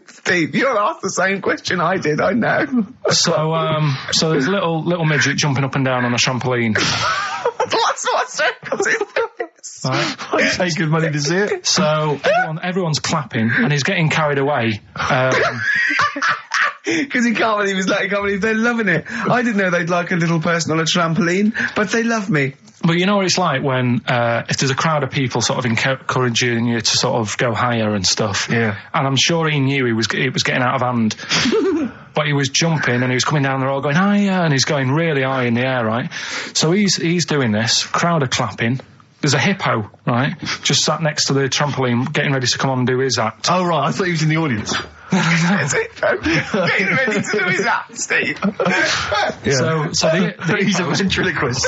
Steve, you'll ask the same question I did. I know. So there's a little midget jumping up and down on a trampoline. That's what circus is. Right. I pay good money to see it. So everyone's clapping, and he's getting carried away. Because he can't believe they're loving it. I didn't know they'd like a little person on a trampoline, but they love me. But you know what it's like when, if there's a crowd of people sort of encouraging you to sort of go higher and stuff. Yeah. And I'm sure he knew it was getting out of hand. But he was jumping and he was coming down the road going, higher, and he's going really high in the air, right? So he's doing this, crowd are clapping. There's a hippo, right, just sat next to the trampoline, getting ready to come on and do his act. Oh, right, I thought he was in the audience. Getting ready to do his act, Steve. Yeah. So he's a ventriloquist.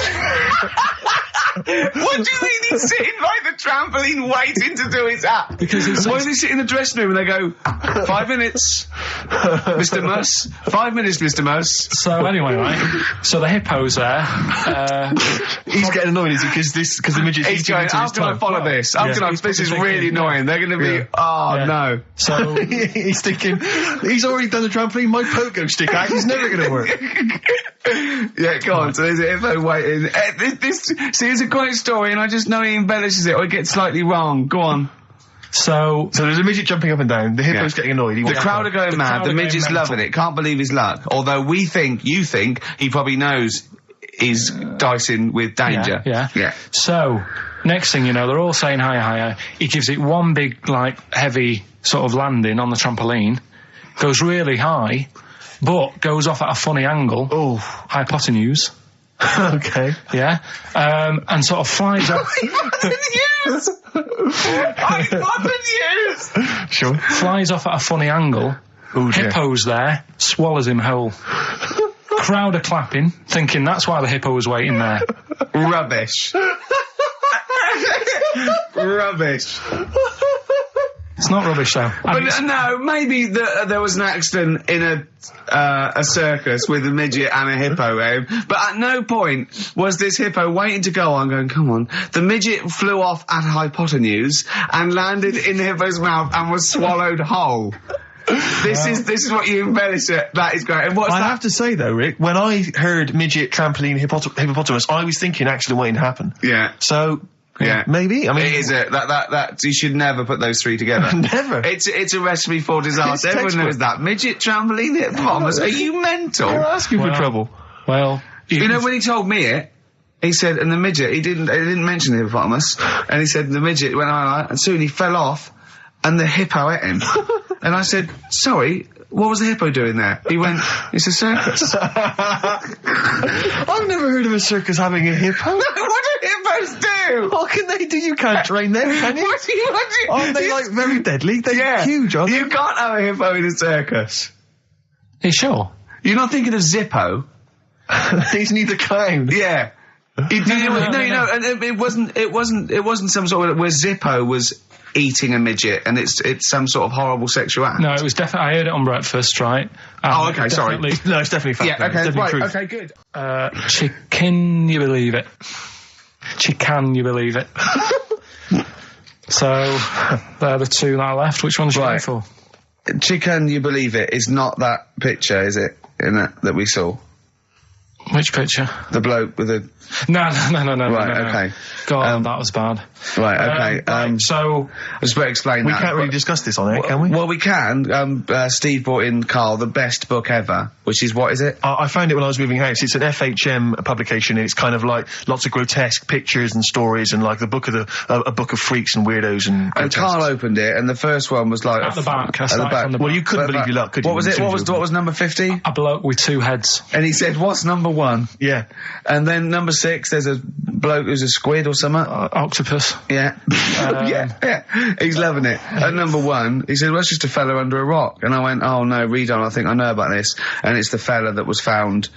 What do you mean he's sitting by the trampoline waiting to do his act? Because why does he sit in the dressing room and they go, 5 minutes, Mr. Mus, 5 minutes, Mr. Mus. So anyway, right, so the hippo's there. He's getting annoyed, is he? Because the midget's he's going, how can I follow this? How can I, this is really annoying. They're going to be, no. So he's thinking, he's already done the trampoline, my pogo stick act is never going to work. Yeah, go on. So there's a hippo waiting. See, it's a great story, and I just know he embellishes it or it gets slightly wrong. Go on. So there's a midget jumping up and down. The hippo's getting annoyed. The crowd are going mad. The midget's loving it. Can't believe his luck. Although you think he probably knows he's dicing with danger. Yeah. So next thing you know, they're all saying higher, higher. He gives it one big, heavy sort of landing on the trampoline. Goes really high, but goes off at a funny angle. Oh, hypotenuse. Okay. Yeah. And sort of flies up. Hypotenuse! Hypotenuse! Sure. Flies off at a funny angle. Ooh, dear. Hippo's there, swallows him whole. Crowd are clapping, thinking that's why the hippo was waiting there. Rubbish. Rubbish. It's not rubbish, though. But no, maybe there was an accident in a circus with a midget and a hippo, but at no point was this hippo waiting to go on, going, come on. The midget flew off at hypotenuse and landed in the hippo's mouth and was swallowed whole. This is what you embellish it. That is great. And what's I that? have to say though, Rick, when I heard midget, trampoline, hippopotamus, I was thinking accident waiting to happen. Yeah. So. Yeah, maybe. I mean, it is that you should never put those three together. Never. It's a recipe for disaster. Everyone knows that. Midget, trampoline, hippopotamus. Are you mental? You're asking for trouble. Well, you know when he told me it, he said, and the midget, he didn't mention the hippopotamus, and he said the midget went on, and soon he fell off, and the hippo ate him. And I said, sorry. What was the hippo doing there? He went, it's a circus. I've never heard of a circus having a hippo. No, what do hippos do? What can they do? You can't train them, can you? What do you? Aren't they very deadly? They're huge, aren't they? You can't have a hippo in a circus. Are you sure? You're not thinking of Zippo? He's neither kind. Yeah. No, and it wasn't some sort of where Zippo was eating a midget and it's some sort of horrible sexual act. No, it was definitely, I heard it on breakfast, right? Oh, okay, sorry. No, it's definitely fact. Yeah, okay, right, truth. okay, good. Chicken, you believe it? Chicken, you believe it? So, they're the two that are left. Which one's you going for? Chicken, you believe it, is not that picture, is it? That we saw. Which picture? The bloke with the... No. Right, no. okay. God, that was bad. Right, okay. So... I just better explain we that. We can't really discuss this on air, can we? Well, we can. Steve brought in, Karl, the best book ever, which is, what is it? I found it when I was moving house. It's an FHM publication, and it's kind of like lots of grotesque pictures and stories, and like a book of freaks and weirdos and grotesques. And Karl opened it, and the first one was like... At the back. At the back. Well, you couldn't believe your luck, could you? What was it? What was number 50? A bloke with two heads. And he said, what's number 1? Yeah. And then number 6, there's a bloke who's a squid or something. Octopus. Yeah. Yeah. He's loving it. At number 1, he said, well, it's just a fella under a rock. And I went, oh no, read on, I think I know about this. And it's the fella that was found,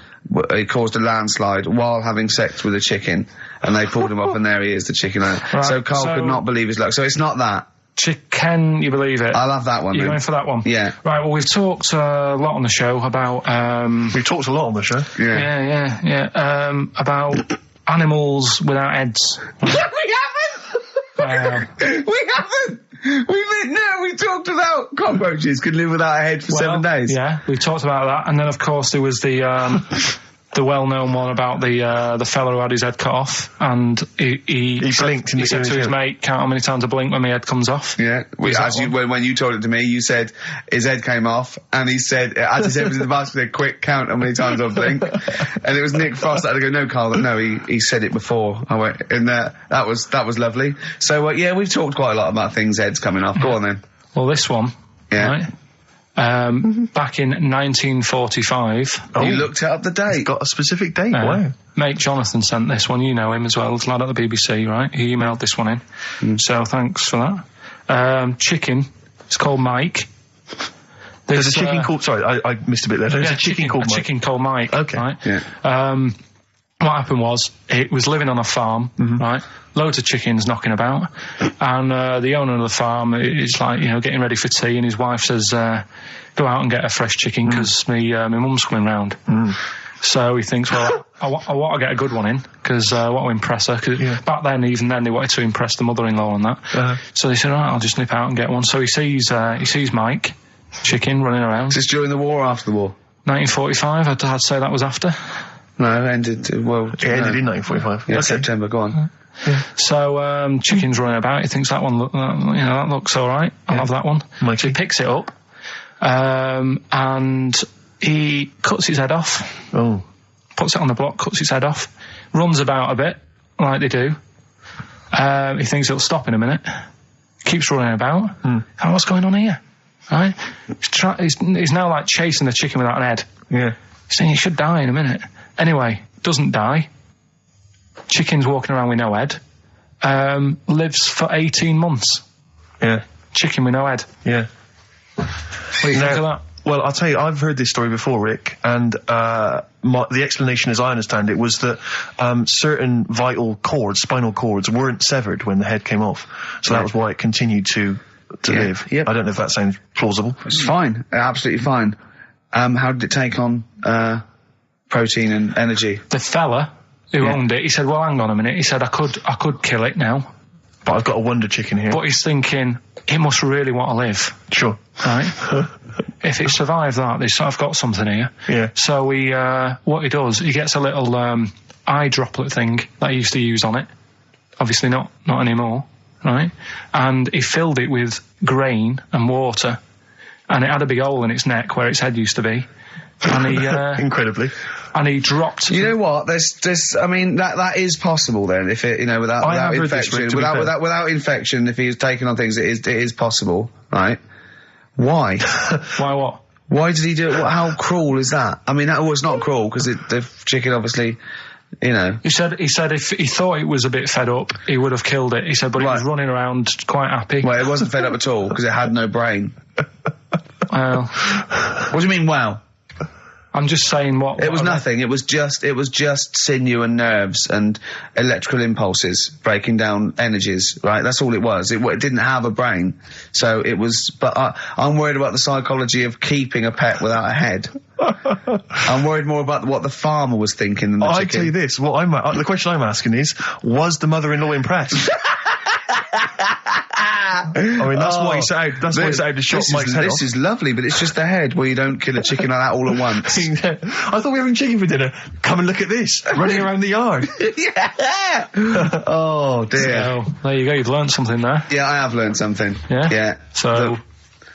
he caused a landslide while having sex with a chicken. And they pulled him off and there he is, the chicken. Right, so Karl could not believe his luck. So it's not that. Chicken, you believe it? I love that one. You're going for that one? Yeah. Right, well, we've talked a lot on the show about... We've talked a lot on the show. Yeah. About animals without heads. We haven't! We haven't! We talked about cockroaches could live without a head for 7 days. Yeah, we've talked about that. And then, of course, there was the the well-known one about the fella who had his head cut off, and he blinked. He said to his mate, "Count how many times I blink when my head comes off." Yeah, when you told it to me, you said his head came off, and he said, as his head was in the basket, he said, "Quick, count how many times I blink." And it was Nick Frost that had to go, "No, Carl, no, he said it before." I went, and that was lovely. So yeah, we've talked quite a lot about things heads coming off. Go on then. Well, this one, right? Back in 1945. You looked up the date. It's got a specific date. Wow. Mate Jonathan sent this one. You know him as well. It's a lad at the BBC, right? He emailed this one in. So thanks for that. Chicken. It's called Mike. There's a chicken called... Sorry, I missed a bit there. There's a chicken called Mike. A chicken called Mike. Okay. Right? Yeah. What happened was, it was living on a farm, right? Loads of chickens knocking about. And the owner of the farm is like, getting ready for tea, and his wife says, go out and get a fresh chicken, because my mum's coming round. So he thinks, well, I want to get a good one in, because I want to impress her. Cause back then, even then, they wanted to impress the mother-in-law and that. So they said, all right, I'll just nip out and get one. So he sees Mike, chicken, running around. Is this during the war or after the war? 1945, I'd say that was after. No, it ended, It ended in 1945. Yeah, okay. September, go on. So, chicken's running about, he thinks that one, that looks alright, I'll have that one. Mikey. So he picks it up, and he cuts his head off. Oh. Puts it on the block, cuts his head off, runs about a bit, like they do. He thinks it'll stop in a minute, keeps running about. And what's going on here? Right? He's now like chasing the chicken without an head. Yeah. He's saying he should die in a minute. Anyway, doesn't die. Chicken's walking around with no head. Lives for 18 months. Yeah. Chicken with no head. Yeah. What do you think of that? Well, I'll tell you, I've heard this story before, Rick, and the explanation, as I understand it, was that certain vital cords, spinal cords, weren't severed when the head came off. So that was why it continued to live. Yep. I don't know if that sounds plausible. It's fine. Absolutely fine. How did it take on protein and energy? The fella who owned it, he said, well, hang on a minute. He said, I could kill it now. But I've got a wonder chicken here. But he's thinking, it must really want to live. Sure. Right? If it survived that, I've got something here. Yeah. So what he does, he gets a little eye droplet thing that he used to use on it. Obviously not anymore. Right? And he filled it with grain and water. And it had a big hole in its neck where its head used to be. And he... Incredibly. And he dropped... You know what? I mean, that is possible then, if it, without infection. Without infection, if he was taking on things, it is possible, right? Why? Why what? Why did he do it? How cruel is that? I mean, it's not cruel, because the chicken obviously... He said if he thought it was a bit fed up, he would have killed it. He said, but it was running around quite happy. Well, it wasn't fed up at all, because it had no brain. Well... What do you mean, wow? I'm just saying what... It was nothing. It was just sinew and nerves and electrical impulses breaking down energies, right? That's all it was. It didn't have a brain. So it was... But I'm worried about the psychology of keeping a pet without a head. I'm worried more about what the farmer was thinking than the chicken. I tell you this, the question I'm asking is, was the mother-in-law impressed? I mean, that's why he set out. That's why he set out to shot Mike's head off. This is lovely, but it's just the head where you don't kill a chicken like that all at once. I thought we were having chicken for dinner. Come and look at this, running around the yard. Yeah. Oh dear. So, there you go. You've learned something there. Yeah, I have learned something. Yeah. Yeah. So.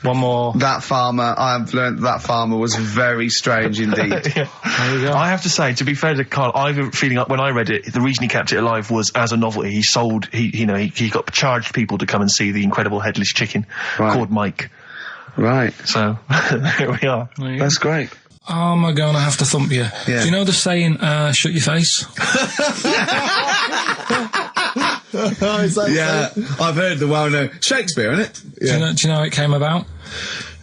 One more. I've learned that farmer was very strange indeed. Yeah. There you go. I have to say, to be fair to Carl, I have a feeling when I read it, the reason he kept it alive was as a novelty. He got charged people to come and see the incredible headless chicken called Mike. Right. So, here we are. That's great. Oh, am I going to have to thump you? Yeah. Do you know the saying, shut your face? Yeah, I've heard the well-known Shakespeare, isn't it? Yeah. Do you know how it came about?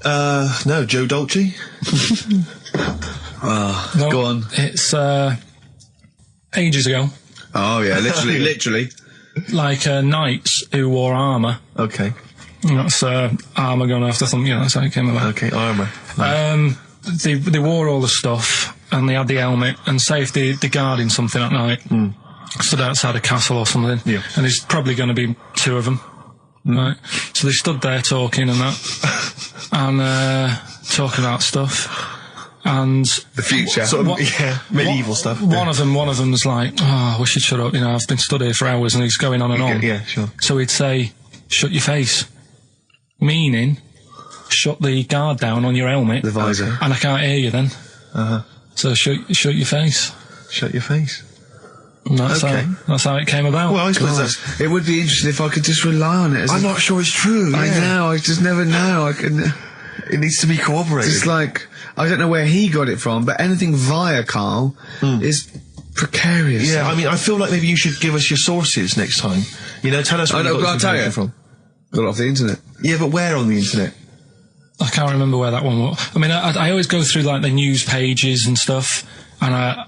No, Joe Dolce. No, go on. It's ages ago. Oh yeah, literally. Like knights who wore armour. Okay. That's armour going to have to thump you. That's how it came about. Okay, armour. They wore all the stuff and they had the helmet, and say if they're guarding something at night, stood outside a castle or something, and there's probably going to be two of them, right? So they stood there talking and that, and talking about stuff, And The future. Sort of, medieval stuff. One of them was like, "Oh, we should shut up. You know, I've been stood here for hours," and he's going on and on. Yeah, sure. So he'd say, "Shut your face," meaning, shut the guard down on your helmet. The visor. And I can't hear you then. So shut your face. Shut your face. And that's how it came about. Well, I suppose that's... It would be interesting if I could just rely on it. I'm not sure it's true. I know, I just never know. It needs to be corroborated. It's like, I don't know where he got it from, but anything via Karl is precarious. Yeah, I mean, I feel like maybe you should give us your sources next time. You know, tell us where you got this information from. Got it off the internet. Yeah, but where on the internet? I can't remember where that one was. I mean, I always go through like the news pages and stuff, and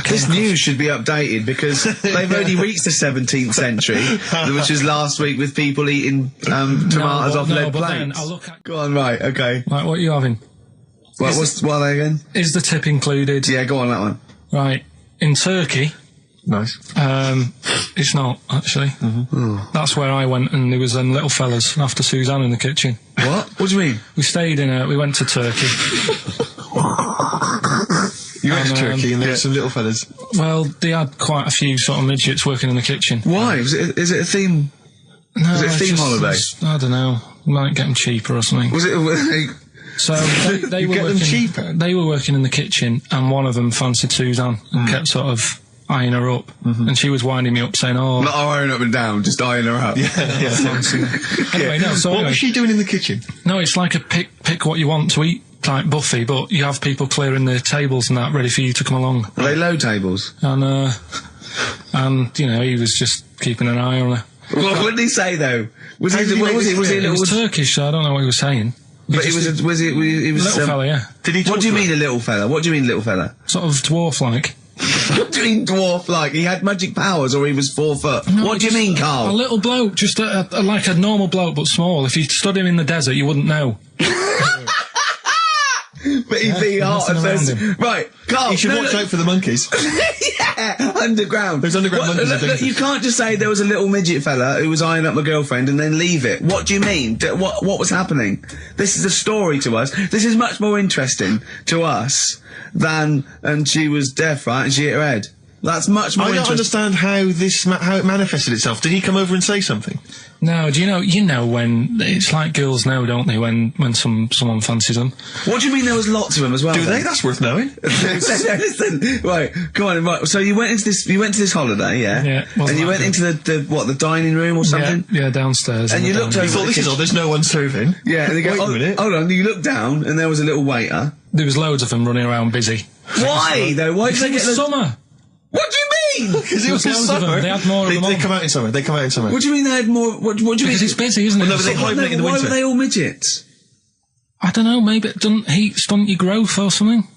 this news should be updated because they've only reached the 17th century, which was last week with people eating tomatoes off lead plates. Go on, right, okay. Like, what are you having? What are they again? Is the tip included? Yeah, go on, that one. Right. In Turkey... Nice. It's not, actually. That's where I went, and there was them little fellas after Suzanne in the kitchen. What? What do you mean? We went to Turkey. You went to Turkey and there were some little fellas. Well, they had quite a few sort of midgets working in the kitchen. Why? Is it a theme? No, Was it a theme holiday? I don't know. Might get them cheaper or something. Was it? So they were get them working, cheaper? They were working in the kitchen, and one of them fancied Suzanne and kept sort of eyeing her up, and she was winding me up saying, "Oh, not eyeing up and down, just eyeing her up." Anyway, no. So what was she doing in the kitchen? No, it's like a pick what you want to eat type buffet, but you have people clearing the tables and that ready for you to come along. Are they low tables? And you know, he was just keeping an eye on her. What did he say though? Was It was Turkish, so I don't know what he was saying. But he was little fella, yeah. Did he? What do you mean a little fella? What do you mean little fella? Sort of dwarf-like. What do you mean dwarf like? He had magic powers or he was 4 foot? No, what do you mean, Karl? A little bloke, just like a normal bloke but small. If you stood him in the desert, you wouldn't know. But he'd be hot and thirsty. Right, Karl. You should watch out for the monkeys. Yeah, underground. There's underground monkeys. Look, you can't just say there was a little midget fella who was eyeing up my girlfriend and then leave it. What do you mean? What was happening? This is a story to us. This is much more interesting to us than, and she was deaf, right, and she hit her head. That's much more I don't interesting. understand how it manifested itself. Did he come over and say something? No, do you know when it's like girls know, don't they? When someone fancies them. What do you mean there was lots of them as well? Do then? they? That's worth knowing. Listen, right, go on. Right, so you went to this holiday, yeah? Yeah. And you went into the dining room or something? Yeah, downstairs. And you looked over. You thought, this is odd, there's no one serving. Yeah, and they go, Wait a minute. hold on, you looked down and there was a little waiter. There was loads of them running around busy. Why though? Why did they get summer? What do you mean? Because it was loads of them. summer. They had more of them They on. come out in summer. They come out in summer. What do you mean they had more? What do you mean? Because it's busy, isn't it? Well, no, but they hibernate in the why winter. were they all midgets? I don't know, maybe it doesn't heat stunt your growth or something.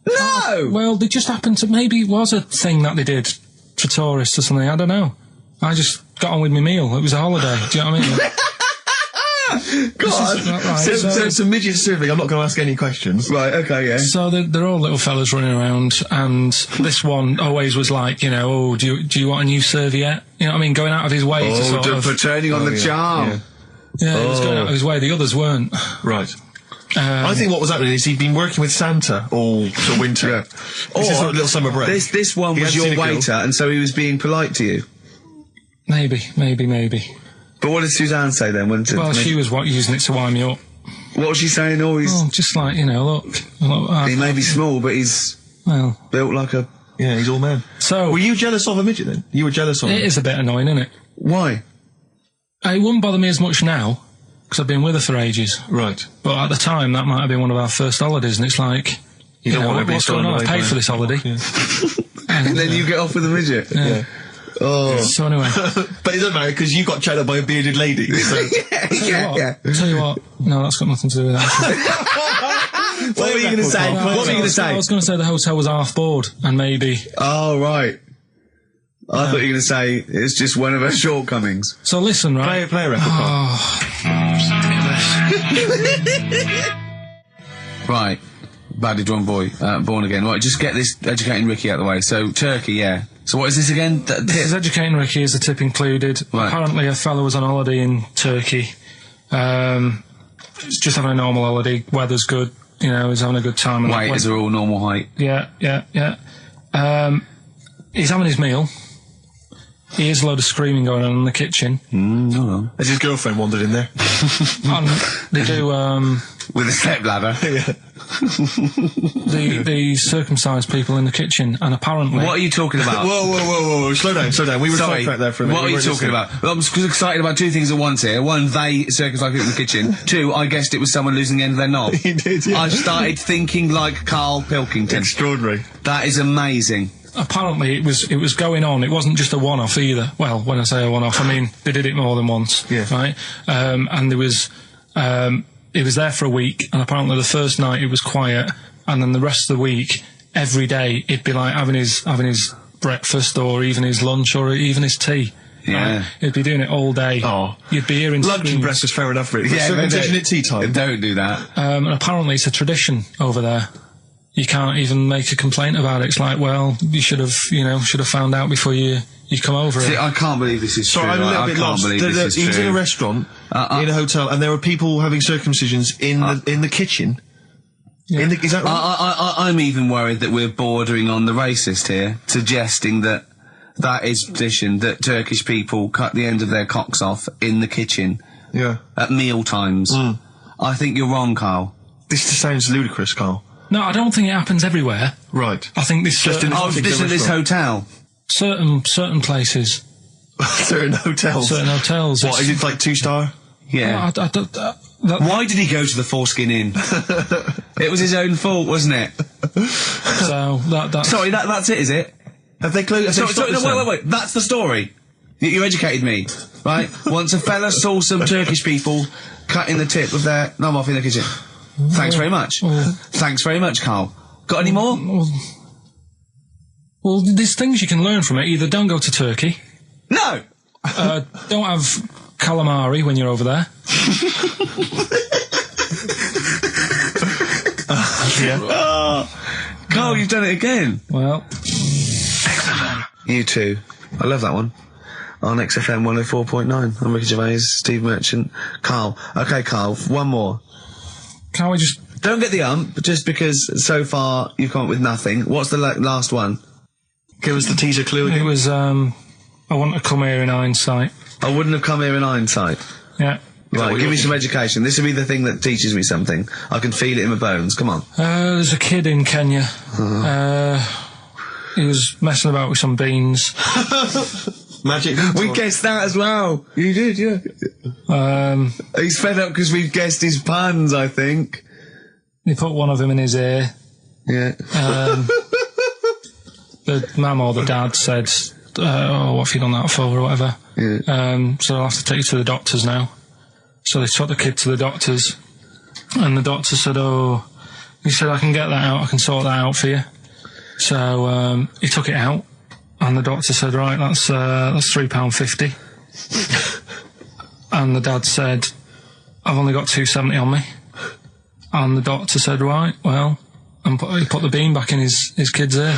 No! Well, they just happened to, maybe it was a thing that they did for tourists or something, I don't know. I just got on with my meal, it was a holiday, do you know what I mean? God. Right, So it's a midget serving. I'm not going to ask any questions. Right, okay, yeah. So they're all little fellas running around, and this one always was like, you know, oh, do you want a new serviette? You know what I mean? Going out of his way to sort of... for turning on the charm. Yeah, he was going out of his way, the others weren't. Right. I think what was happening is he'd been working with Santa all the winter. Yeah. This is sort of little summer break. This one He was hadn't your seen a girl. waiter, and so he was being polite to you. Maybe. But what did Suzanne say then? Well, she was using it to wind me up. What was she saying? Oh, Just like, you know, look he may be small, but he's built like a... Yeah, he's all man. So... Were you jealous of a midget then? You were jealous of him? It is a bit annoying, isn't it? Why? It wouldn't bother me as much now, because I've been with her for ages. Right. But at the time, that might have been one of our first holidays, and it's like... You don't know, want to be what's going on? I paid for this holiday. Yeah. And then you get off with a midget? Yeah. Oh. So anyway... But it doesn't matter, because you got chatted by a bearded lady. So. yeah. Tell you what, no, that's got nothing to do with that. What were you going to say? What were you going to say? I was going to say the hotel was half board, and maybe... Oh, right. I thought you were going to say it's just one of her shortcomings. So listen, right? Play a record. Right. Badly drawn boy, born again. Right, just get this educating Ricky out of the way. So, Turkey, yeah. So what is this again? This is educating Ricky, is the tip included. Right. Apparently a fellow was on holiday in Turkey. Just having a normal holiday, weather's good, you know, he's having a good time. And Waiters are all normal height. Yeah. He's having his meal. He hears a load of screaming going on in the kitchen. Hold on. Has his girlfriend wandered in there? And they do, With a stepladder. Yeah. the circumcised people in the kitchen, and apparently... What are you talking about? Whoa. Slow down. We were Sorry, back there for a minute. what are you talking about? I'm excited about two things at once here. One, they circumcised people in the kitchen. Two, I guessed it was someone losing the end of their knob. He did, yeah. I started thinking like Karl Pilkington. Extraordinary. That is amazing. Apparently it was going on. It wasn't just a one-off either. Well, when I say a one-off, I mean they did it more than once. Yeah. Right? And there was... it was there for a week, and apparently the first night it was quiet, and then the rest of the week, every day, he'd be like having his breakfast, or even his lunch, or even his tea. Yeah. Right? He'd be doing it all day. Oh. You'd be hearing Lunch and screams. breakfast, fair enough, really. Yeah, Circumcision at tea time. Don't do that. And apparently it's a tradition over there. You can't even make a complaint about it. It's like, well, you should have found out before you come over. See, I can't believe this is Sorry, true. I'm a little I bit can't lost. believe this is He was in a true. restaurant, in a hotel, and there were people having circumcisions in the kitchen. Yeah. Is that right? I'm even worried that we're bordering on the racist here, suggesting that is tradition, that Turkish people cut the end of their cocks off in the kitchen Yeah. at meal times. I think you're wrong, Karl. This sounds ludicrous, Carl. No, I don't think it happens everywhere. Right. I think this Just in Oh, particular this at this restaurant. hotel. certain places, Certain hotels. certain hotels. What, is it like 2-star? Yeah. Why did he go to the Foreskin Inn? It was his own fault, wasn't it? So that's Sorry, that's it, is it? Have they closed? Sorry, no, wait. That's the story. You educated me, right? Once a fella saw some Turkish people cutting the tip of their knob off in the kitchen. Thanks very much. Thanks very much, Karl. Got any more? Well, there's things you can learn from it. Either don't go to Turkey, No! don't have calamari when you're over there. Karl, you've done it again. Well, You too. I love that one. On XFM 104.9. I'm Ricky Gervais, Steve Merchant, Karl. Okay, Karl, one more. can't we just... Don't get the just because so far you've come up with nothing. What's the last one? Give us the teaser clue It again. was, I want to come here in hindsight. I wouldn't have come here in hindsight. Yeah. Right, give me some education. This will be the thing that teaches me something. I can feel it in my bones. Come on. There's a kid in Kenya. He was messing about with some beans. Magic. We guessed that as well. You did, yeah. He's fed up because we've guessed his puns, I think. He put one of them in his ear. Yeah. The mum or the dad said, oh, what have you done that for, or whatever. Yeah. So I'll have to take you to the doctors now. So they took the kid to the doctors, and the doctor said, he said, I can get that out, I can sort that out for you. So he took it out, and the doctor said, right, that's £3.50. And the dad said, I've only got £2.70 on me. And the doctor said, right, well, and he put the bean back in his kid's ear.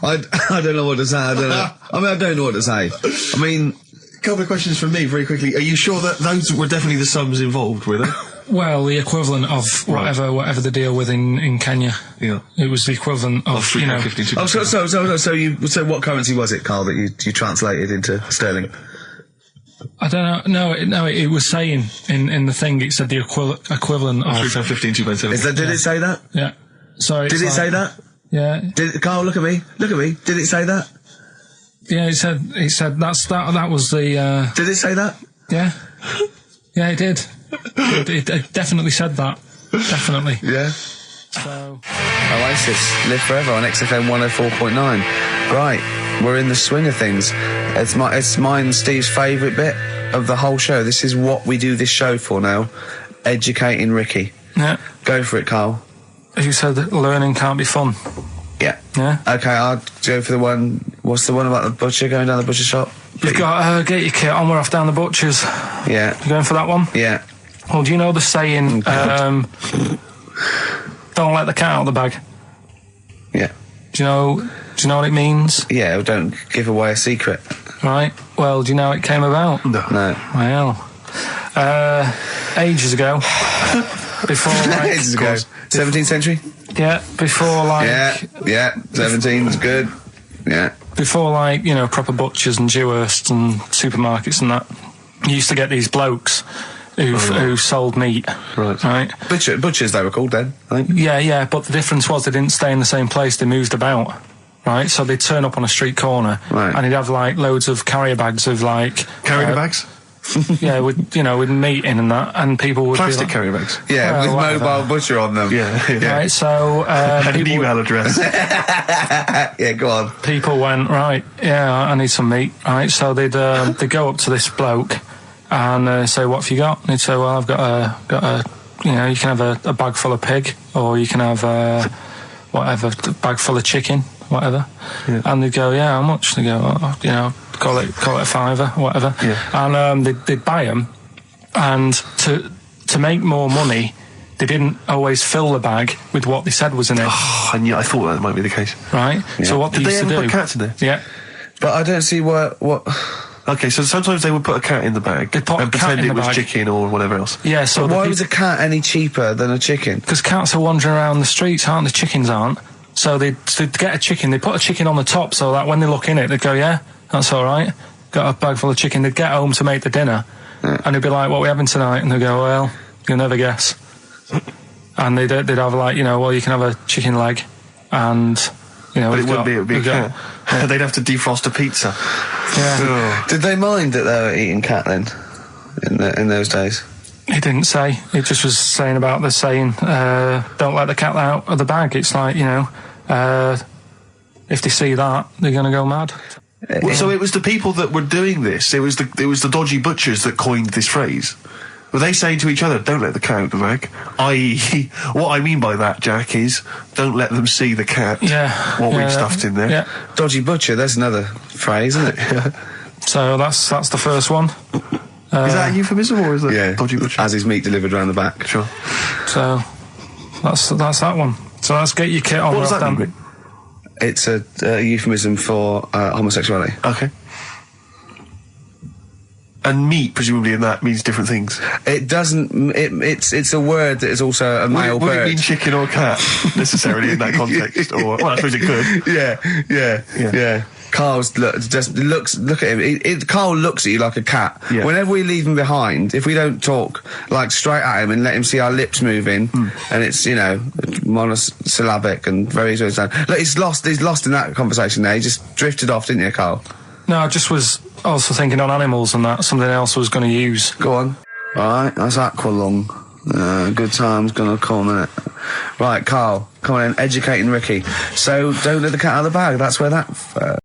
I don't know what to say. I don't know what to say. I mean, A couple of questions from me, very quickly. Are you sure that those were definitely the sums involved, were they? Well, the equivalent of whatever the deal with in Kenya. Yeah. It was the equivalent of, you know... £3.52. So what currency was it, Karl, that you translated into sterling? I don't know. No, it was saying in the thing, it said the equivalent of... £3.15, £2.7. Did it say that? Yeah. So Did it say that? Yeah. Karl, look at me. Did it say that? Yeah, it said that was the... Did it say that? Yeah. Yeah, it did. It definitely said that. Definitely. Yeah. So... Oasis, live forever on XFM 104.9. Right, we're in the swing of things. It's mine and Steve's favourite bit of the whole show. This is what we do this show for now. Educating Ricky. Yeah. Go for it, Karl. You said that learning can't be fun. Yeah. Yeah. Okay, I'll go for the one. What's the one about the butcher going down the butcher shop? You've got get your kit on, we're off down the butcher's. Yeah. You going for that one? Yeah. Well, do you know the saying, don't let the cat out of the bag? Yeah. Do you know what it means? Yeah, well, don't give away a secret. Right. Well, do you know how it came about? No. No. Well, Ages ago. Before, like... Ages ago. 17th century? Yeah, before, like... Yeah, 17's good. Yeah. Before, like, you know, proper butchers and Dewhursts and supermarkets and that, you used to get these blokes who sold meat. Right. Butchers, they were called then, I think. Yeah, but the difference was they didn't stay in the same place, they moved about. Right, so they'd turn up on a street corner, and he'd have, like, loads of carrier bags of, like... Carrier bags? Yeah, with meat in and that, and people would Plastic be like, carrier bags? Yeah, with mobile butcher on them. Yeah. Right, so... Had an email address. Yeah, go on. People went, right, yeah, I need some meat, right, so they'd go up to this bloke and say, what have you got? And he'd say, well, I've got a you know, you can have a bag full of pig, or you can have whatever, a bag full of chicken, whatever. Yeah. And they'd go, yeah, how much? They go, oh, you know, call it a fiver, whatever. Yeah. And they'd buy them, and to make more money, they didn't always fill the bag with what they said was in it. Oh, and yeah, I thought that might be the case. Right? Yeah. So what they used to do... Did they ever put cats in there? Yeah. But I don't see what... Okay, so sometimes they would put a cat in the bag and pretend it was chicken or whatever else. Yeah, so... But why was a cat any cheaper than a chicken? Because cats are wandering around the streets, aren't they? Chickens aren't. So they'd get a chicken, they'd put a chicken on the top so that when they look in it, they'd go, yeah, that's all right. Got a bag full of chicken. They'd get home to make the dinner, and they'd be like, what are we having tonight? And they'd go, well, you'll never guess. And they'd have, like, you know, well, you can have a chicken leg, and... You know, but it would be a cat. Yeah. They'd have to defrost a pizza. Yeah. Did they mind that they were eating cat then, in those days? He didn't say. He just was saying about the saying, don't let the cat out of the bag. It's like, you know, if they see that, they're going to go mad. Well, so it was the people that were doing this, it was the dodgy butchers that coined this phrase. Were they saying to each other, don't let the cat out the bag? I.e., what I mean by that, Jack, is don't let them see the cat. Yeah. What we've stuffed in there. Yeah. Dodgy butcher, there's another phrase, isn't it? Yeah. So that's the first one. Is that a euphemism, or is that dodgy butcher? As his meat delivered around the back. Sure. So that's that one. So let's get your kit on. What does that mean? It's a euphemism for homosexuality. Okay. And meat, presumably, in that means different things. It doesn't. It's a word that is also a male bird. Would it mean chicken or cat necessarily in that context? Or well, I suppose it could. Yeah. Carl's look at him. Carl looks at you like a cat. Yeah. Whenever we leave him behind, if we don't talk like straight at him and let him see our lips moving, and it's, you know, monosyllabic and very easy to understand. Look, he's lost in that conversation there. He just drifted off, didn't you, Carl? No, I just was also thinking on animals and that, something else was going to use. Go on. Alright, that's Aqualung. Good time's gonna come, innit? Right, Carl, come on in, educating Ricky. So, don't let the cat out of the bag, that's where that